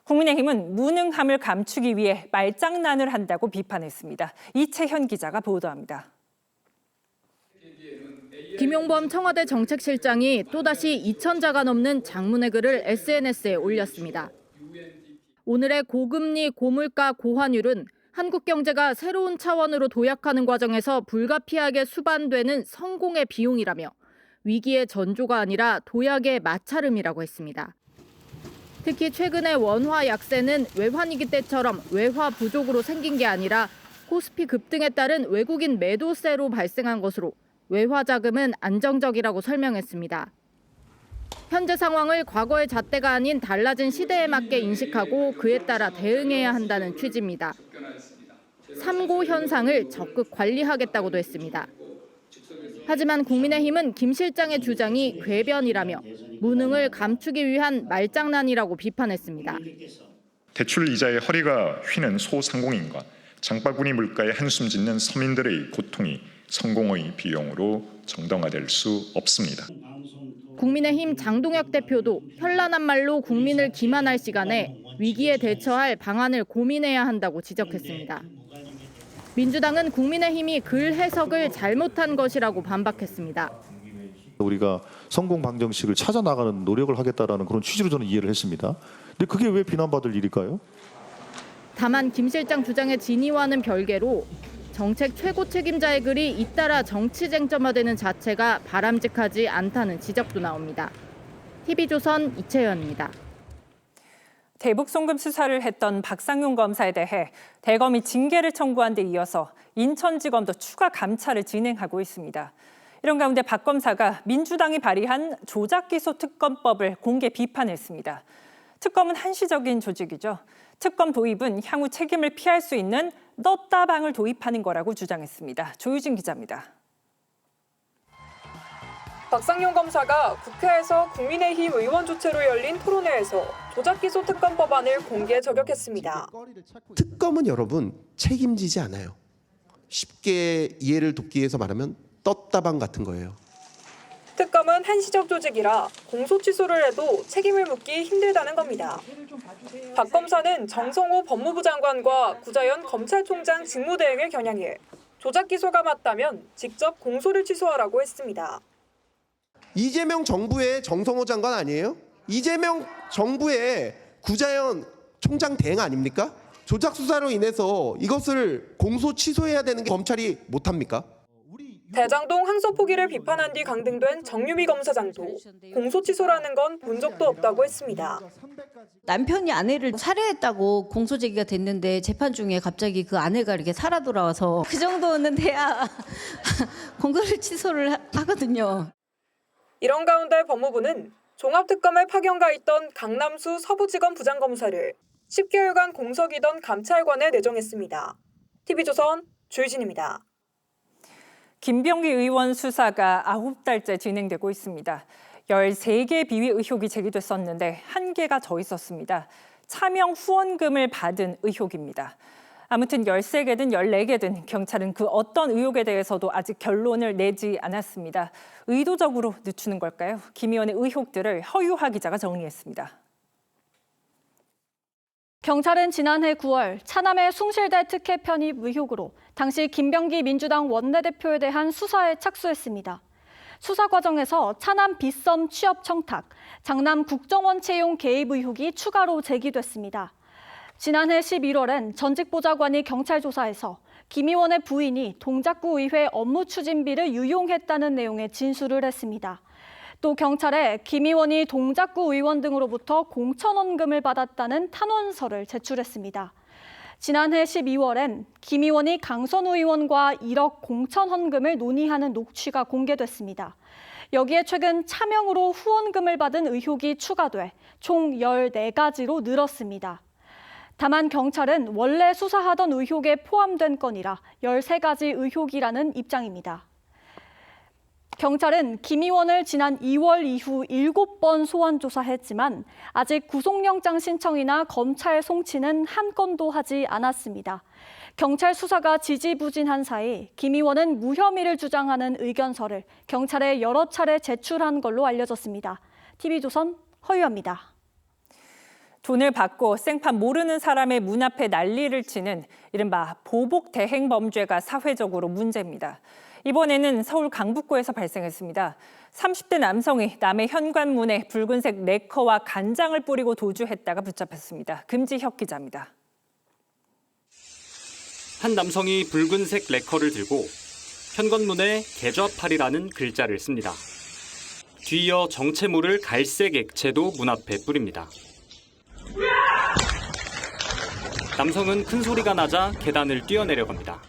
국민의힘은 무능함을 감추기 위해 말장난을 한다고 비판했습니다. 이채현 기자가 보도합니다. 김용범 청와대 정책실장이 또다시 2,000자가 넘는 장문의 글을 SNS에 올렸습니다. 오늘의 고금리, 고물가, 고환율은 한국 경제가 새로운 차원으로 도약하는 과정에서 불가피하게 수반되는 성공의 비용이라며 위기의 전조가 아니라 도약의 마찰음이라고 했습니다. 특히 최근의 원화 약세는 외환위기 때처럼 외화 부족으로 생긴 게 아니라 코스피 급등에 따른 외국인 매도세로 발생한 것으로 외화 자금은 안정적이라고 설명했습니다. 현재 상황을 과거의 잣대가 아닌 달라진 시대에 맞게 인식하고 그에 따라 대응해야 한다는 취지입니다. 3고 현상을 적극 관리하겠다고도 했습니다. 하지만 국민의힘은 김 실장의 주장이 궤변이라며 무능을 감추기 위한 말장난이라고 비판했습니다. 대출 이자의 허리가 휘는 소상공인과 장바구니 물가에 한숨 짓는 서민들의 고통이 성공의 비용으로 정당화될 수 없습니다. 국민의힘 장동혁 대표도 현란한 말로 국민을 기만할 시간에 위기에 대처할 방안을 고민해야 한다고 지적했습니다. 민주당은 국민의힘이 글 해석을 잘못한 것이라고 반박했습니다. 우리가 성공 방정식을 찾아 나가는 노력을 하겠다라는 그런 취지로 저는 이해를 했습니다. 근데 그게 왜 비난받을 일일까요? 다만 김 실장 주장의 진위와는 별개로 정책 최고 책임자의 글이 잇따라 정치 쟁점화되는 자체가 바람직하지 않다는 지적도 나옵니다. TV조선 이채연입니다. 대북 송금 수사를 했던 박상용 검사에 대해 대검이 징계를 청구한 데 이어서 인천지검도 추가 감찰을 진행하고 있습니다. 이런 가운데 박 검사가 민주당이 발의한 조작기소특검법을 공개 비판했습니다. 특검은 한시적인 조직이죠. 특검 도입은 향후 책임을 피할 수 있는 떴다방을 도입하는 거라고 주장했습니다. 조유진 기자입니다. 박상용 검사가 국회에서 국민의힘 의원 주최로 열린 토론회에서 조작기소특검법안을 공개 저격했습니다. 특검은 여러분 책임지지 않아요. 쉽게 이해를 돕기 위해서 말하면 떴다방 같은 거예요. 특검은 한시적 조직이라 공소 취소를 해도 책임을 묻기 힘들다는 겁니다. 박 검사는 정성호 법무부 장관과 구자연 검찰총장 직무대행을 겨냥해 조작 기소가 맞다면 직접 공소를 취소하라고 했습니다. 이재명 정부의 정성호 장관 아니에요? 이재명 정부의 구자연 총장 대행 아닙니까? 조작 수사로 인해서 이것을 공소 취소해야 되는 게 검찰이 못합니까? 대장동 항소 포기를 비판한 뒤 강등된 정유미 검사장도 공소 취소라는 건 본 적도 없다고 했습니다. 남편이 아내를 살해했다고 공소 제기가 됐는데 재판 중에 갑자기 그 아내가 이렇게 살아 돌아와서 그 정도는 돼야 공소를 취소를 하거든요. 이런 가운데 법무부는 종합특검에 파견가 있던 강남수 서부지검 부장검사를 10개월간 공석이던 감찰관에 내정했습니다. TV조선 조유진입니다. 김병기 의원 수사가 9달째 진행되고 있습니다. 13개 비위 의혹이 제기됐었는데 1개가 더 있었습니다. 차명 후원금을 받은 의혹입니다. 아무튼 13개든 14개든 경찰은 그 어떤 의혹에 대해서도 아직 결론을 내지 않았습니다. 의도적으로 늦추는 걸까요? 김 의원의 의혹들을 허유하 기자가 정리했습니다. 경찰은 지난해 9월 차남의 숭실대 특혜 편입 의혹으로 당시 김병기 민주당 원내대표에 대한 수사에 착수했습니다. 수사 과정에서 차남 빗썸 취업 청탁, 장남 국정원 채용 개입 의혹이 추가로 제기됐습니다. 지난해 11월엔 전직 보좌관이 경찰 조사에서 김 의원의 부인이 동작구 의회 업무 추진비를 유용했다는 내용의 진술을 했습니다. 또 경찰에 김 의원이 동작구 의원 등으로부터 공천원금을 받았다는 탄원서를 제출했습니다. 지난해 12월엔 김 의원이 강선우 의원과 1억 공천헌금을 논의하는 녹취가 공개됐습니다. 여기에 최근 차명으로 후원금을 받은 의혹이 추가돼 총 14가지로 늘었습니다. 다만 경찰은 원래 수사하던 의혹에 포함된 건이라 13가지 의혹이라는 입장입니다. 경찰은 김 의원을 지난 2월 이후 7번 소환 조사했지만 아직 구속영장 신청이나 검찰 송치는 한 건도 하지 않았습니다. 경찰 수사가 지지부진한 사이 김 의원은 무혐의를 주장하는 의견서를 경찰에 여러 차례 제출한 걸로 알려졌습니다. TV조선 허유아입니다. 돈을 받고 생판 모르는 사람의 문 앞에 난리를 치는 이른바 보복 대행 범죄가 사회적으로 문제입니다. 이번에는 서울 강북구에서 발생했습니다. 30대 남성이 남의 현관문에 붉은색 레커와 간장을 뿌리고 도주했다가 붙잡혔습니다. 금지혁 기자입니다. 한 남성이 붉은색 레커를 들고 현관문에 개좌팔이라는 글자를 씁니다. 뒤이어 정체모를 갈색 액체도 문 앞에 뿌립니다. 남성은 큰 소리가 나자 계단을 뛰어내려갑니다.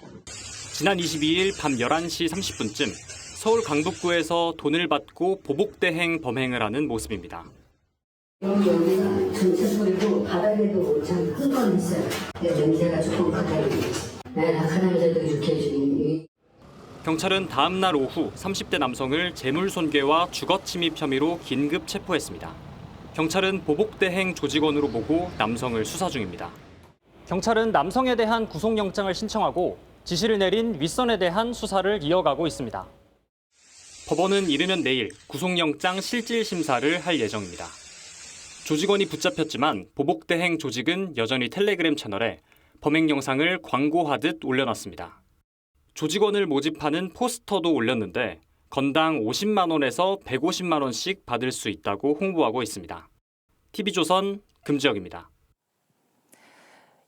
지난 22일 밤 11시 30분쯤 서울 강북구에서 돈을 받고 보복대행 범행을 하는 모습입니다. 여기는 전체 소리고 바닥에도 참 큰 건 있어요. 냄새가 조금 가까이 가장자들이 이렇게 해주니. 경찰은 다음 날 오후 30대 남성을 재물손괴와 주거침입 혐의로 긴급 체포했습니다. 경찰은 보복대행 조직원으로 보고 남성을 수사 중입니다. 경찰은 남성에 대한 구속영장을 신청하고 지시를 내린 윗선에 대한 수사를 이어가고 있습니다. 법원은 이르면 내일 구속영장 실질 심사를 할 예정입니다. 조직원이 붙잡혔지만 보복대행 조직은 여전히 텔레그램 채널에 범행 영상을 광고하듯 올려놨습니다. 조직원을 모집하는 포스터도 올렸는데 건당 50만 원에서 150만 원씩 받을 수 있다고 홍보하고 있습니다. TV조선 금지혁입니다.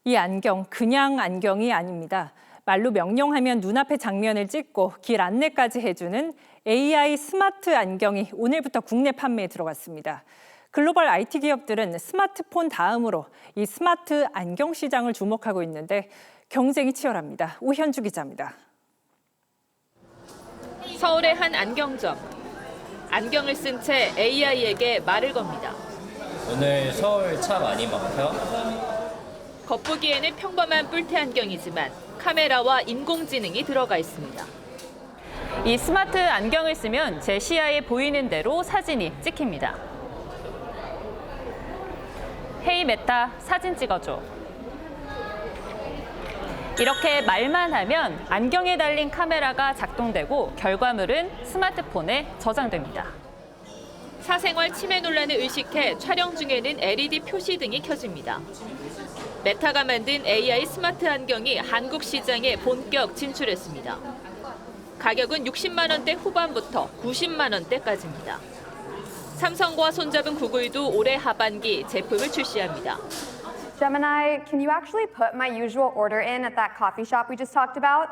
이 안경 그냥 안경이 아닙니다. 말로 명령하면 눈앞의 장면을 찍고 길 안내까지 해주는 AI 스마트 안경이 오늘부터 국내 판매에 들어갔습니다. 글로벌 IT 기업들은 스마트폰 다음으로 이 스마트 안경 시장을 주목하고 있는데 경쟁이 치열합니다. 오현주 기자입니다. 서울의 한 안경점. 안경을 쓴 채 AI에게 말을 겁니다. 오늘 서울 차 많이 막혀? 겉보기에는 평범한 뿔테 안경이지만 카메라와 인공지능이 들어가 있습니다. 이 스마트 안경을 쓰면 제 시야에 보이는 대로 사진이 찍힙니다. 헤이 메타, 사진 찍어줘. 이렇게 말만 하면 안경에 달린 카메라가 작동되고 결과물은 스마트폰에 저장됩니다. 사생활 침해 논란을 의식해 촬영 중에는 LED 표시 등이 켜집니다. 메타가 만든 AI 스마트 안경이 한국 시장에 본격 진출했습니다. 가격은 60만 원대 후반부터 90만 원대까지입니다. 삼성과 손잡은 구글도 올해 하반기 제품을 출시합니다. Gemini, can you actually put my usual order in at that coffee shop we just talked about?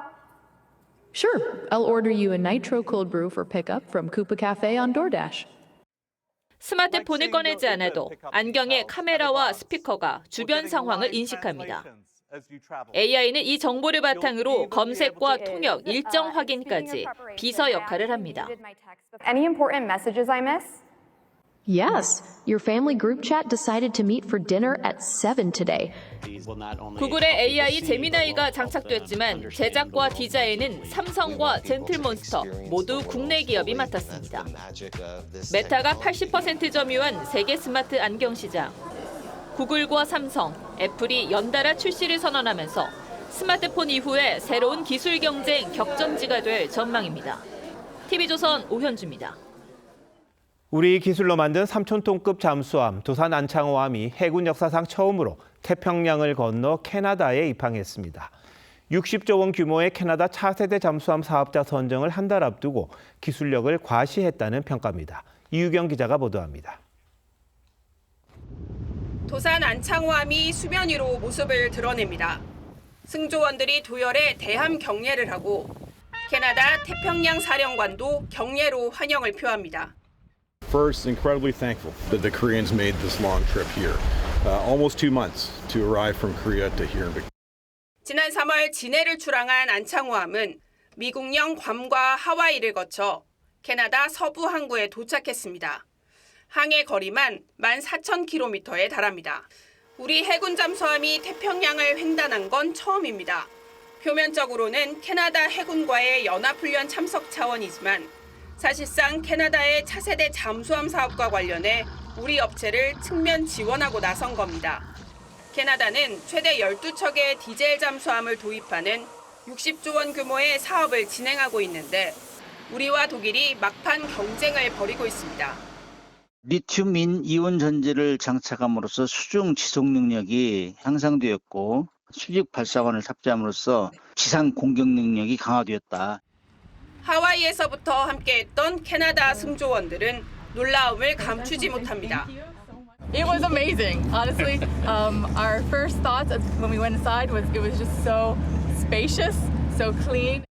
Sure, I'll order you a nitro cold brew for pickup from Koopa Cafe on DoorDash. 스마트폰을 꺼내지 않아도 안경의 카메라와 스피커가 주변 상황을 인식합니다. AI는 이 정보를 바탕으로 검색과 통역, 일정 확인까지 비서 역할을 합니다. Any important messages I miss? Yes, your family group chat decided to meet for dinner at 7 today. 구글의 AI 제미나이가 장착됐지만 제작과 디자인은 삼성과 젠틀몬스터 모두 국내 기업이 맡았습니다. 메타가 80% 점유한 세계 스마트 안경 시장. 구글과 삼성, 애플이 연달아 출시를 선언하면서 스마트폰 이후에 새로운 기술 경쟁 격전지가 될 전망입니다. TV조선 오현주입니다. 우리 기술로 만든 3,000톤급 잠수함 도산 안창호함이 해군 역사상 처음으로 태평양을 건너 캐나다에 입항했습니다. 60조 원 규모의 캐나다 차세대 잠수함 사업자 선정을 한 달 앞두고 기술력을 과시했다는 평가입니다. 이유경 기자가 보도합니다. 도산 안창호함이 수면 위로 모습을 드러냅니다. 승조원들이 도열에 대함 경례를 하고 캐나다 태평양 사령관도 경례로 환영을 표합니다. First, incredibly thankful that the Koreans made this long trip here. Almost 2 months to arrive from Korea to here in Victoria. 지난 3월 진해를 출항한 안창호함은 미국령 괌과 하와이를 거쳐 캐나다 서부 항구에 도착했습니다. 항해 거리만 14,000km에 달합니다. 우리 해군 잠수함이 태평양을 횡단한 건 처음입니다. 표면적으로는 캐나다 해군과의 연합훈련 참석 차원이지만 사실상 캐나다의 차세대 잠수함 사업과 관련해 우리 업체를 측면 지원하고 나선 겁니다. 캐나다는 최대 12척의 디젤 잠수함을 도입하는 60조 원 규모의 사업을 진행하고 있는데 우리와 독일이 막판 경쟁을 벌이고 있습니다. 리튬인 이온 전지를 장착함으로써 수중 지속 능력이 향상되었고 수직 발사관을 탑재함으로써 지상 공격 능력이 강화되었다. 하와이에서부터 함께했던 캐나다 승조원들은 놀라움을 감추지 못합니다. It was amazing. Honestly, our first thoughts when we went inside was it was just so spacious, so clean.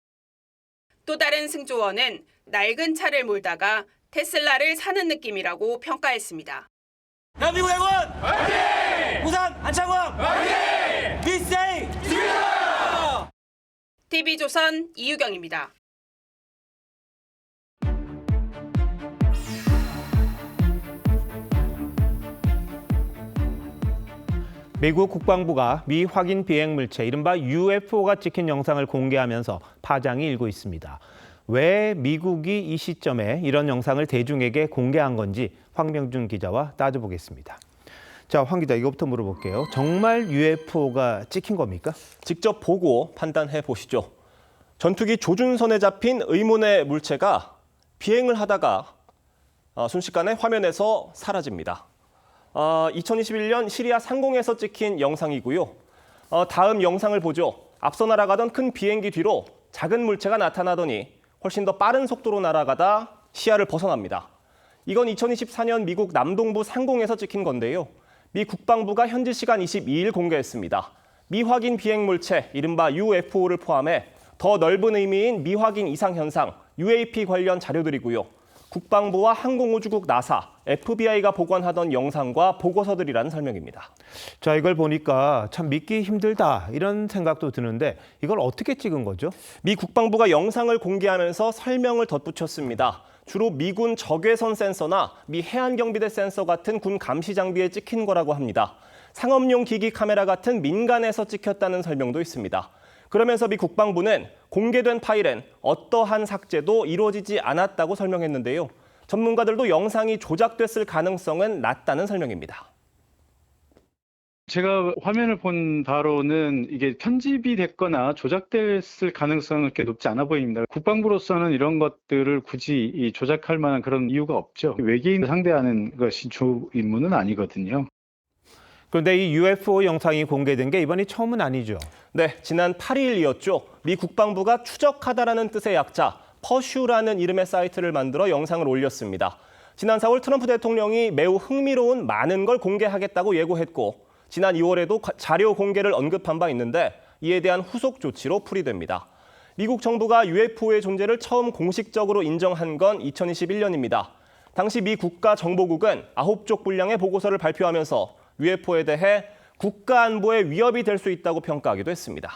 또 다른 승조원은 낡은 차를 몰다가 테슬라를 사는 느낌이라고 평가했습니다. 대한민국 해군! 화이팅! 부산 안창호함! 화이팅! 미세이! 지휘다! TV조선 이유경입니다. 미국 국방부가 미 확인 비행 물체 이른바 UFO가 찍힌 영상을 공개하면서 파장이 일고 있습니다. 왜 미국이 이 시점에 이런 영상을 대중에게 공개한 건지 황명준 기자와 따져보겠습니다. 자, 황 기자, 이거부터 물어볼게요. 정말 UFO가 찍힌 겁니까? 직접 보고 판단해 보시죠. 전투기 조준선에 잡힌 의문의 물체가 비행을 하다가 순식간에 화면에서 사라집니다. 2021년 시리아 상공에서 찍힌 영상이고요. 다음 영상을 보죠. 앞서 날아가던 큰 비행기 뒤로 작은 물체가 나타나더니 훨씬 더 빠른 속도로 날아가다 시야를 벗어납니다. 이건 2024년 미국 남동부 상공에서 찍힌 건데요. 미 국방부가 현지 시간 22일 공개했습니다. 미확인 비행 물체, 이른바 UFO를 포함해 더 넓은 의미인 미확인 이상 현상, UAP 관련 자료들이고요. 국방부와 항공우주국 나사, FBI가 보관하던 영상과 보고서들이라는 설명입니다. 자, 이걸 보니까 참 믿기 힘들다 이런 생각도 드는데 이걸 어떻게 찍은 거죠? 미 국방부가 영상을 공개하면서 설명을 덧붙였습니다. 주로 미군 적외선 센서나 미 해안경비대 센서 같은 군 감시 장비에 찍힌 거라고 합니다. 상업용 기기 카메라 같은 민간에서 찍혔다는 설명도 있습니다. 그러면서 미 국방부는 공개된 파일엔 어떠한 삭제도 이루어지지 않았다고 설명했는데요. 전문가들도 영상이 조작됐을 가능성은 낮다는 설명입니다. 제가 화면을 본 바로는 이게 편집이 됐거나 조작됐을 가능성은 그렇게 높지 않아 보입니다. 국방부로서는 이런 것들을 굳이 조작할 만한 그런 이유가 없죠. 외계인을 상대하는 것이 주 임무는 아니거든요. 그런데 이 UFO 영상이 공개된 게 이번이 처음은 아니죠? 네, 지난 8일이었죠. 미 국방부가 추적하다라는 뜻의 약자, 퍼슈라는 이름의 사이트를 만들어 영상을 올렸습니다. 지난 4월 트럼프 대통령이 매우 흥미로운 많은 걸 공개하겠다고 예고했고 지난 2월에도 자료 공개를 언급한 바 있는데 이에 대한 후속 조치로 풀이됩니다. 미국 정부가 UFO의 존재를 처음 공식적으로 인정한 건 2021년입니다. 당시 미 국가정보국은 9쪽 분량의 보고서를 발표하면서 UFO에 대해 국가 안보에 위협이 될 수 있다고 평가하기도 했습니다.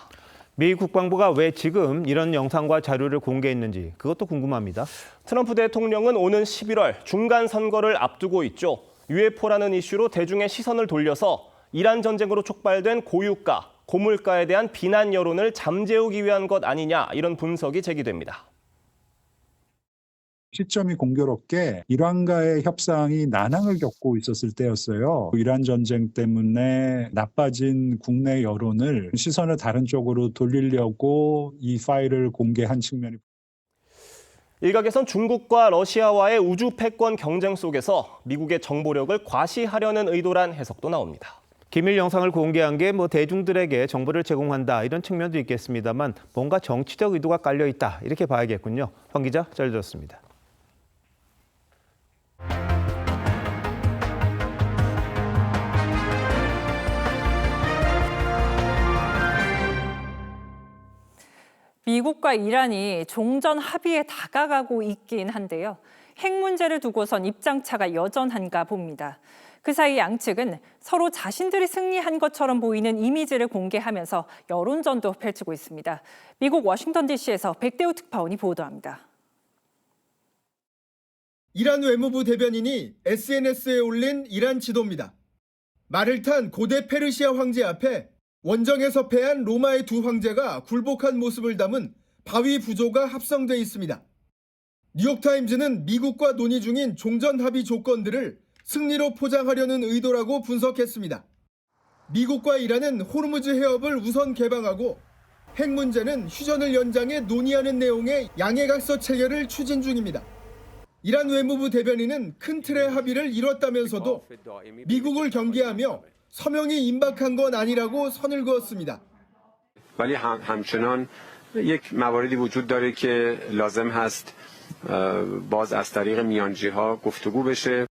미 국방부가 왜 지금 이런 영상과 자료를 공개했는지 그것도 궁금합니다. 트럼프 대통령은 오는 11월 중간 선거를 앞두고 있죠. UFO라는 이슈로 대중의 시선을 돌려서 이란 전쟁으로 촉발된 고유가, 고물가에 대한 비난 여론을 잠재우기 위한 것 아니냐 이런 분석이 제기됩니다. 시점이 공교롭게 이란과의 협상이 난항을 겪고 있었을 때였어요. 이란 전쟁 때문에 나빠진 국내 여론을 시선을 다른 쪽으로 돌리려고 이 파일을 공개한 측면이. 일각에선 중국과 러시아와의 우주 패권 경쟁 속에서 미국의 정보력을 과시하려는 의도란 해석도 나옵니다. 기밀 영상을 공개한 게 대중들에게 정보를 제공한다 이런 측면도 있겠습니다만 뭔가 정치적 의도가 깔려 있다 이렇게 봐야겠군요. 황 기자, 잘 들었습니다. 미국과 이란이 종전 합의에 다가가고 있긴 한데요. 핵 문제를 두고선 입장차가 여전한가 봅니다. 그 사이 양측은 서로 자신들이 승리한 것처럼 보이는 이미지를 공개하면서 여론전도 펼치고 있습니다. 미국 워싱턴 DC에서 백대우 특파원이 보도합니다. 이란 외무부 대변인이 SNS에 올린 이란 지도입니다. 말을 탄 고대 페르시아 황제 앞에 원정에 서패한 로마의 두 황제가 굴복한 모습을 담은 바위 부조가 합성돼 있습니다. 뉴욕타임즈는 미국과 논의 중인 종전 합의 조건들을 승리로 포장하려는 의도라고 분석했습니다. 미국과 이란은 호르무즈 해협을 우선 개방하고 핵 문제는 휴전을 연장해 논의하는 내용의 양해각서 체결을 추진 중입니다. 이란 외무부 대변인은 큰 틀의 합의를 이뤘다면서도 미국을 경계하며 서명이 임박한 건 아니라고 선을 그었습니다. ولی همچنان یک مواردی وجود داره که لازم هست باز از طریق میانجی‌ها گفتگو بشه.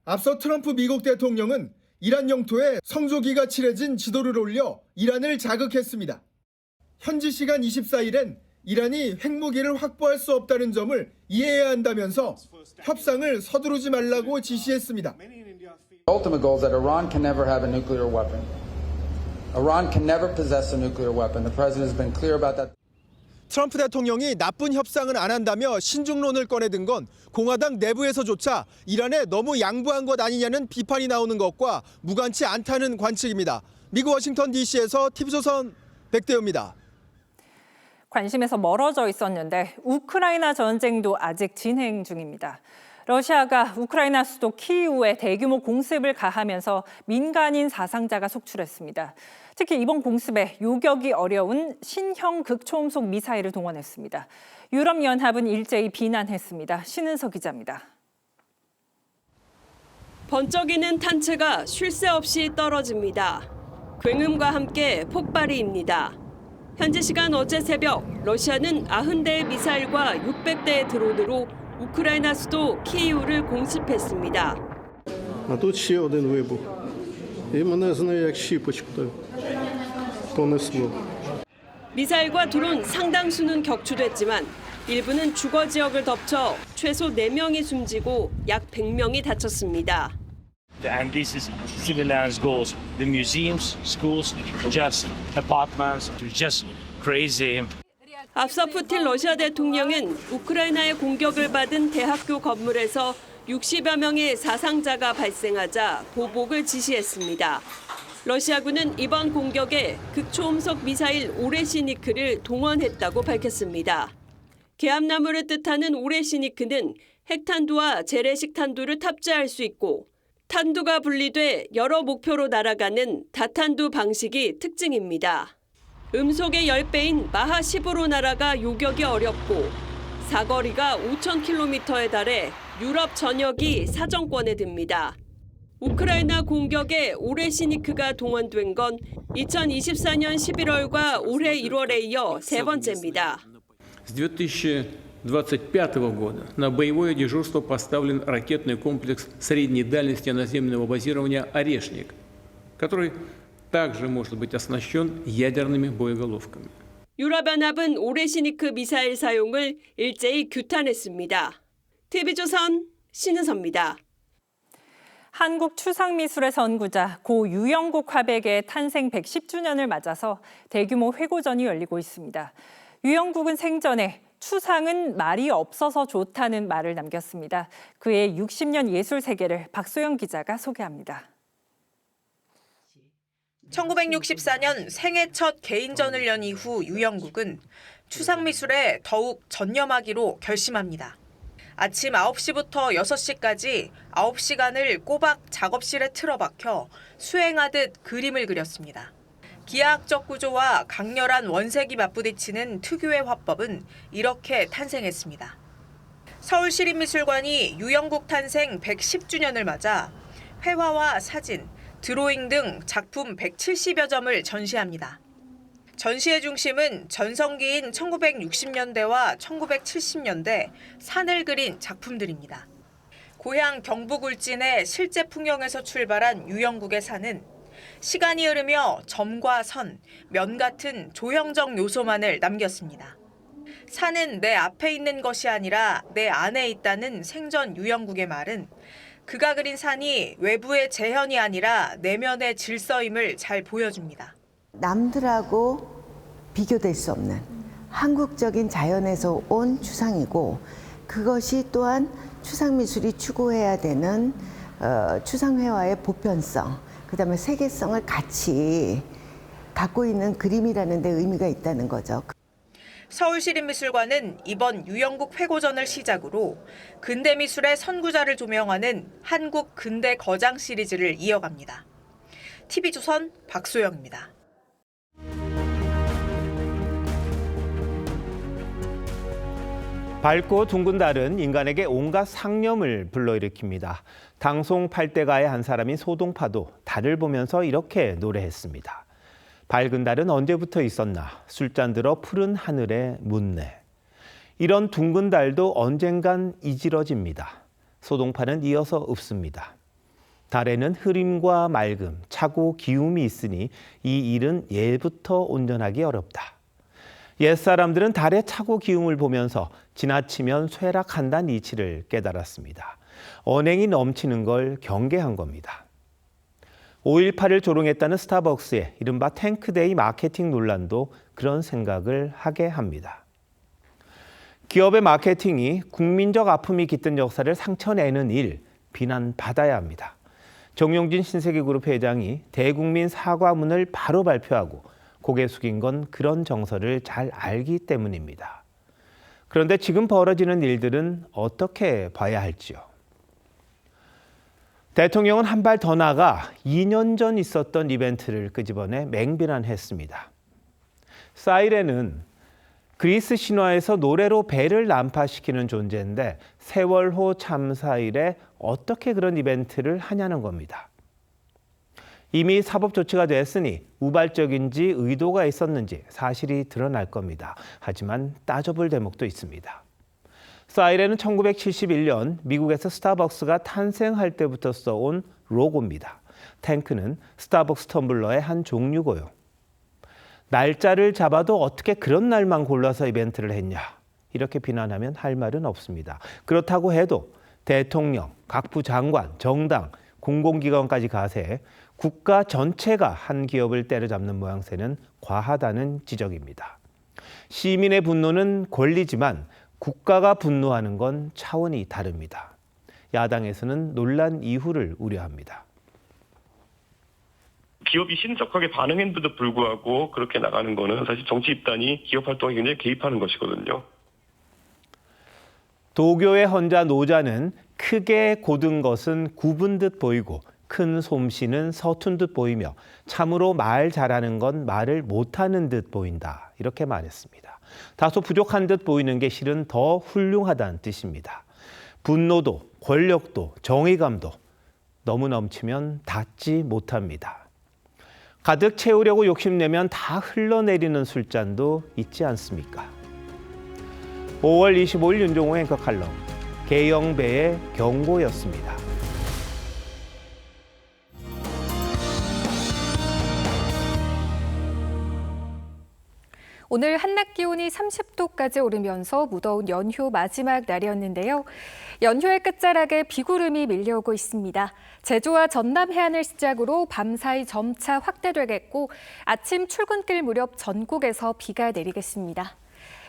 앞서 트럼프 미국 대통령은 이란 영토에 성조기가 칠해진 지도를 올려 이란을 자극했습니다. 현지 시간 24일엔 이란이 핵무기를 확보할 수 없다는 점을 이해해야 한다면서 협상을 서두르지 말라고 지시했습니다. The ultimate goal is that Iran can never have a nuclear weapon. Iran can never possess a nuclear weapon. The president has been clear about that. 트럼프 대통령이 나쁜 협상을 안 한다며 신중론을 꺼내든 건 공화당 내부에서조차 이란에 너무 양보한 것 아니냐는 비판이 나오는 것과 무관치 않다는 관측입니다. 미국 워싱턴 DC에서 TV조선 백대우입니다. 관심에서 멀어져 있었는데 우크라이나 전쟁도 아직 진행 중입니다. 러시아가 우크라이나 수도 키이우에 대규모 공습을 가하면서 민간인 사상자가 속출했습니다. 특히 이번 공습에 요격이 어려운 신형 극초음속 미사일을 동원했습니다. 유럽연합은 일제히 비난했습니다. 신은서 기자입니다. 번쩍이는 탄체가 쉴 새 없이 떨어집니다. 굉음과 함께 폭발이입니다. 현지 시간 어제 새벽 러시아는 90대의 미사일과 600대의 드론으로 우크라이나 수도 키이우를 공습했습니다. А тут ще один вибух. І мене з нею як щіпочкою понесло. 미사일과 드론 상당수는 격추됐지만 일부는 주거 지역을 덮쳐 최소 4명이 숨지고 약 100명이 다쳤습니다. And this is civilian goals. The museums, schools, just apartments, just crazy. 앞서 푸틴 러시아 대통령은 우크라이나의 공격을 받은 대학교 건물에서 60여 명의 사상자가 발생하자 보복을 지시했습니다. 러시아군은 이번 공격에 극초음속 미사일 오레시니크를 동원했다고 밝혔습니다. 계암나무를 뜻하는 오레시니크는 핵탄두와 재래식 탄두를 탑재할 수 있고 탄두가 분리돼 여러 목표로 날아가는 다탄두 방식이 특징입니다. 음속의 10배인 마하 10으로 날아가 요격이 어렵고 사거리가 5,000km에 달해 유럽 전역이 사정권에 듭니다. 우크라이나 공격에 오레시니크가 동원된 건 2024년 11월과 올해 1월에 이어 세 번째입니다. С 2025 года на боевое дежурство поставлен ракетный комплекс средней дальности наземного базирования «Орешник», который также может быть оснащен ядерными боеголовками. 유럽연합은 오레시니크 미사일 사용을 일제히 규탄했습니다. TV조선 신은서입니다. 한국 추상미술의 선구자 고 유영국 화백의 탄생 110주년을 맞아서 대규모 회고전이 열리고 있습니다. 유영국은 생전에 추상은 말이 없어서 좋다는 말을 남겼습니다. 그의 60년 예술 세계를 박소영 기자가 소개합니다. 1964년 생애 첫 개인전을 연 이후 유영국은 추상미술에 더욱 전념하기로 결심합니다. 아침 9시부터 6시까지 9시간을 꼬박 작업실에 틀어박혀 수행하듯 그림을 그렸습니다. 기하학적 구조와 강렬한 원색이 맞부딪히는 특유의 화법은 이렇게 탄생했습니다. 서울시립미술관이 유영국 탄생 110주년을 맞아 회화와 사진, 드로잉 등 작품 170여 점을 전시합니다. 전시의 중심은 전성기인 1960년대와 1970년대 산을 그린 작품들입니다. 고향 경북 울진의 실제 풍경에서 출발한 유영국의 산은 시간이 흐르며 점과 선, 면 같은 조형적 요소만을 남겼습니다. 산은 내 앞에 있는 것이 아니라 내 안에 있다는 생전 유영국의 말은 그가 그린 산이 외부의 재현이 아니라 내면의 질서임을 잘 보여줍니다. 남들하고 비교될 수 없는 한국적인 자연에서 온 추상이고 그것이 또한 추상미술이 추구해야 되는 추상회화의 보편성, 그다음에 세계성을 같이 갖고 있는 그림이라는 데 의미가 있다는 거죠. 서울시립미술관은 이번 유영국 회고전을 시작으로 근대미술의 선구자를 조명하는 한국 근대 거장 시리즈를 이어갑니다. TV조선 박소영입니다. 밝고 둥근 달은 인간에게 온갖 상념을 불러일으킵니다. 당송 8대가의 한 사람인 소동파도 달을 보면서 이렇게 노래했습니다. 밝은 달은 언제부터 있었나 술잔 들어 푸른 하늘에 묻네. 이런 둥근 달도 언젠간 이지러집니다. 소동파는 이어서 읊습니다. 달에는 흐림과 맑음, 차고 기움이 있으니 이 일은 예부터 온전하기 어렵다. 옛사람들은 달의 차고 기움을 보면서 지나치면 쇠락한다는 이치를 깨달았습니다. 언행이 넘치는 걸 경계한 겁니다. 5.18을 조롱했다는 스타벅스의 이른바 탱크데이 마케팅 논란도 그런 생각을 하게 합니다. 기업의 마케팅이 국민적 아픔이 깃든 역사를 상처내는 일, 비난받아야 합니다. 정용진 신세계그룹 회장이 대국민 사과문을 바로 발표하고 고개 숙인 건 그런 정서를 잘 알기 때문입니다. 그런데 지금 벌어지는 일들은 어떻게 봐야 할지요? 대통령은 한 발 더 나가 2년 전 있었던 이벤트를 끄집어내 맹비난했습니다. 사이렌은 그리스 신화에서 노래로 배를 난파시키는 존재인데 세월호 참사 이래 어떻게 그런 이벤트를 하냐는 겁니다. 이미 사법 조치가 됐으니 우발적인지 의도가 있었는지 사실이 드러날 겁니다. 하지만 따져볼 대목도 있습니다. 사이렌은 1971년 미국에서 스타벅스가 탄생할 때부터 써온 로고입니다. 탱크는 스타벅스 텀블러의 한 종류고요. 날짜를 잡아도 어떻게 그런 날만 골라서 이벤트를 했냐? 이렇게 비난하면 할 말은 없습니다. 그렇다고 해도 대통령, 각부 장관, 정당, 공공기관까지 가세 국가 전체가 한 기업을 때려잡는 모양새는 과하다는 지적입니다. 시민의 분노는 권리지만 국가가 분노하는 건 차원이 다릅니다. 야당에서는 논란 이후를 우려합니다. 기업이 신속하게 반응했는데도 불구하고 그렇게 나가는 거는 사실 정치 집단이 기업 활동에 굉장히 개입하는 것이거든요. 도교의 헌자 노자는 크게 곧은 것은 굽은 듯 보이고 큰 솜씨는 서툰 듯 보이며 참으로 말 잘하는 건 말을 못하는 듯 보인다. 이렇게 말했습니다. 다소 부족한 듯 보이는 게 실은 더 훌륭하다는 뜻입니다. 분노도 권력도 정의감도 너무 넘치면 닿지 못합니다. 가득 채우려고 욕심내면 다 흘러내리는 술잔도 있지 않습니까? 5월 25일 윤종호 앵커 칼럼, 개영배의 경고였습니다. 오늘 한낮 기온이 30도까지 오르면서 무더운 연휴 마지막 날이었는데요. 연휴의 끝자락에 비구름이 밀려오고 있습니다. 제주와 전남 해안을 시작으로 밤사이 점차 확대되겠고 아침 출근길 무렵 전국에서 비가 내리겠습니다.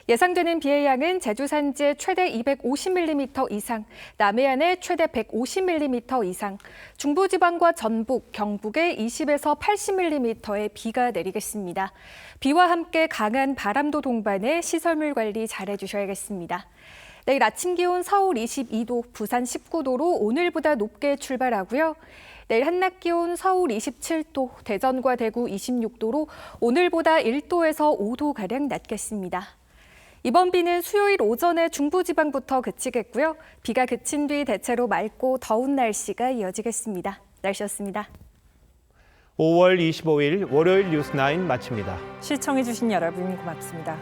예상되는 비의 양은 제주 산지에 최대 250mm 이상, 남해안에 최대 150mm 이상, 중부지방과 전북, 경북에 20에서 80mm의 비가 내리겠습니다. 비와 함께 강한 바람도 동반해 시설물 관리 잘해주셔야겠습니다. 내일 아침 기온 서울 22도, 부산 19도로 오늘보다 높게 출발하고요. 내일 한낮 기온 서울 27도, 대전과 대구 26도로 오늘보다 1도에서 5도가량 낮겠습니다. 이번 비는 수요일 오전에 중부지방부터 그치겠고요. 비가 그친 뒤 대체로 맑고 더운 날씨가 이어지겠습니다. 날씨였습니다. 5월 25일 월요일 뉴스9 마칩니다. 시청해주신 여러분 고맙습니다.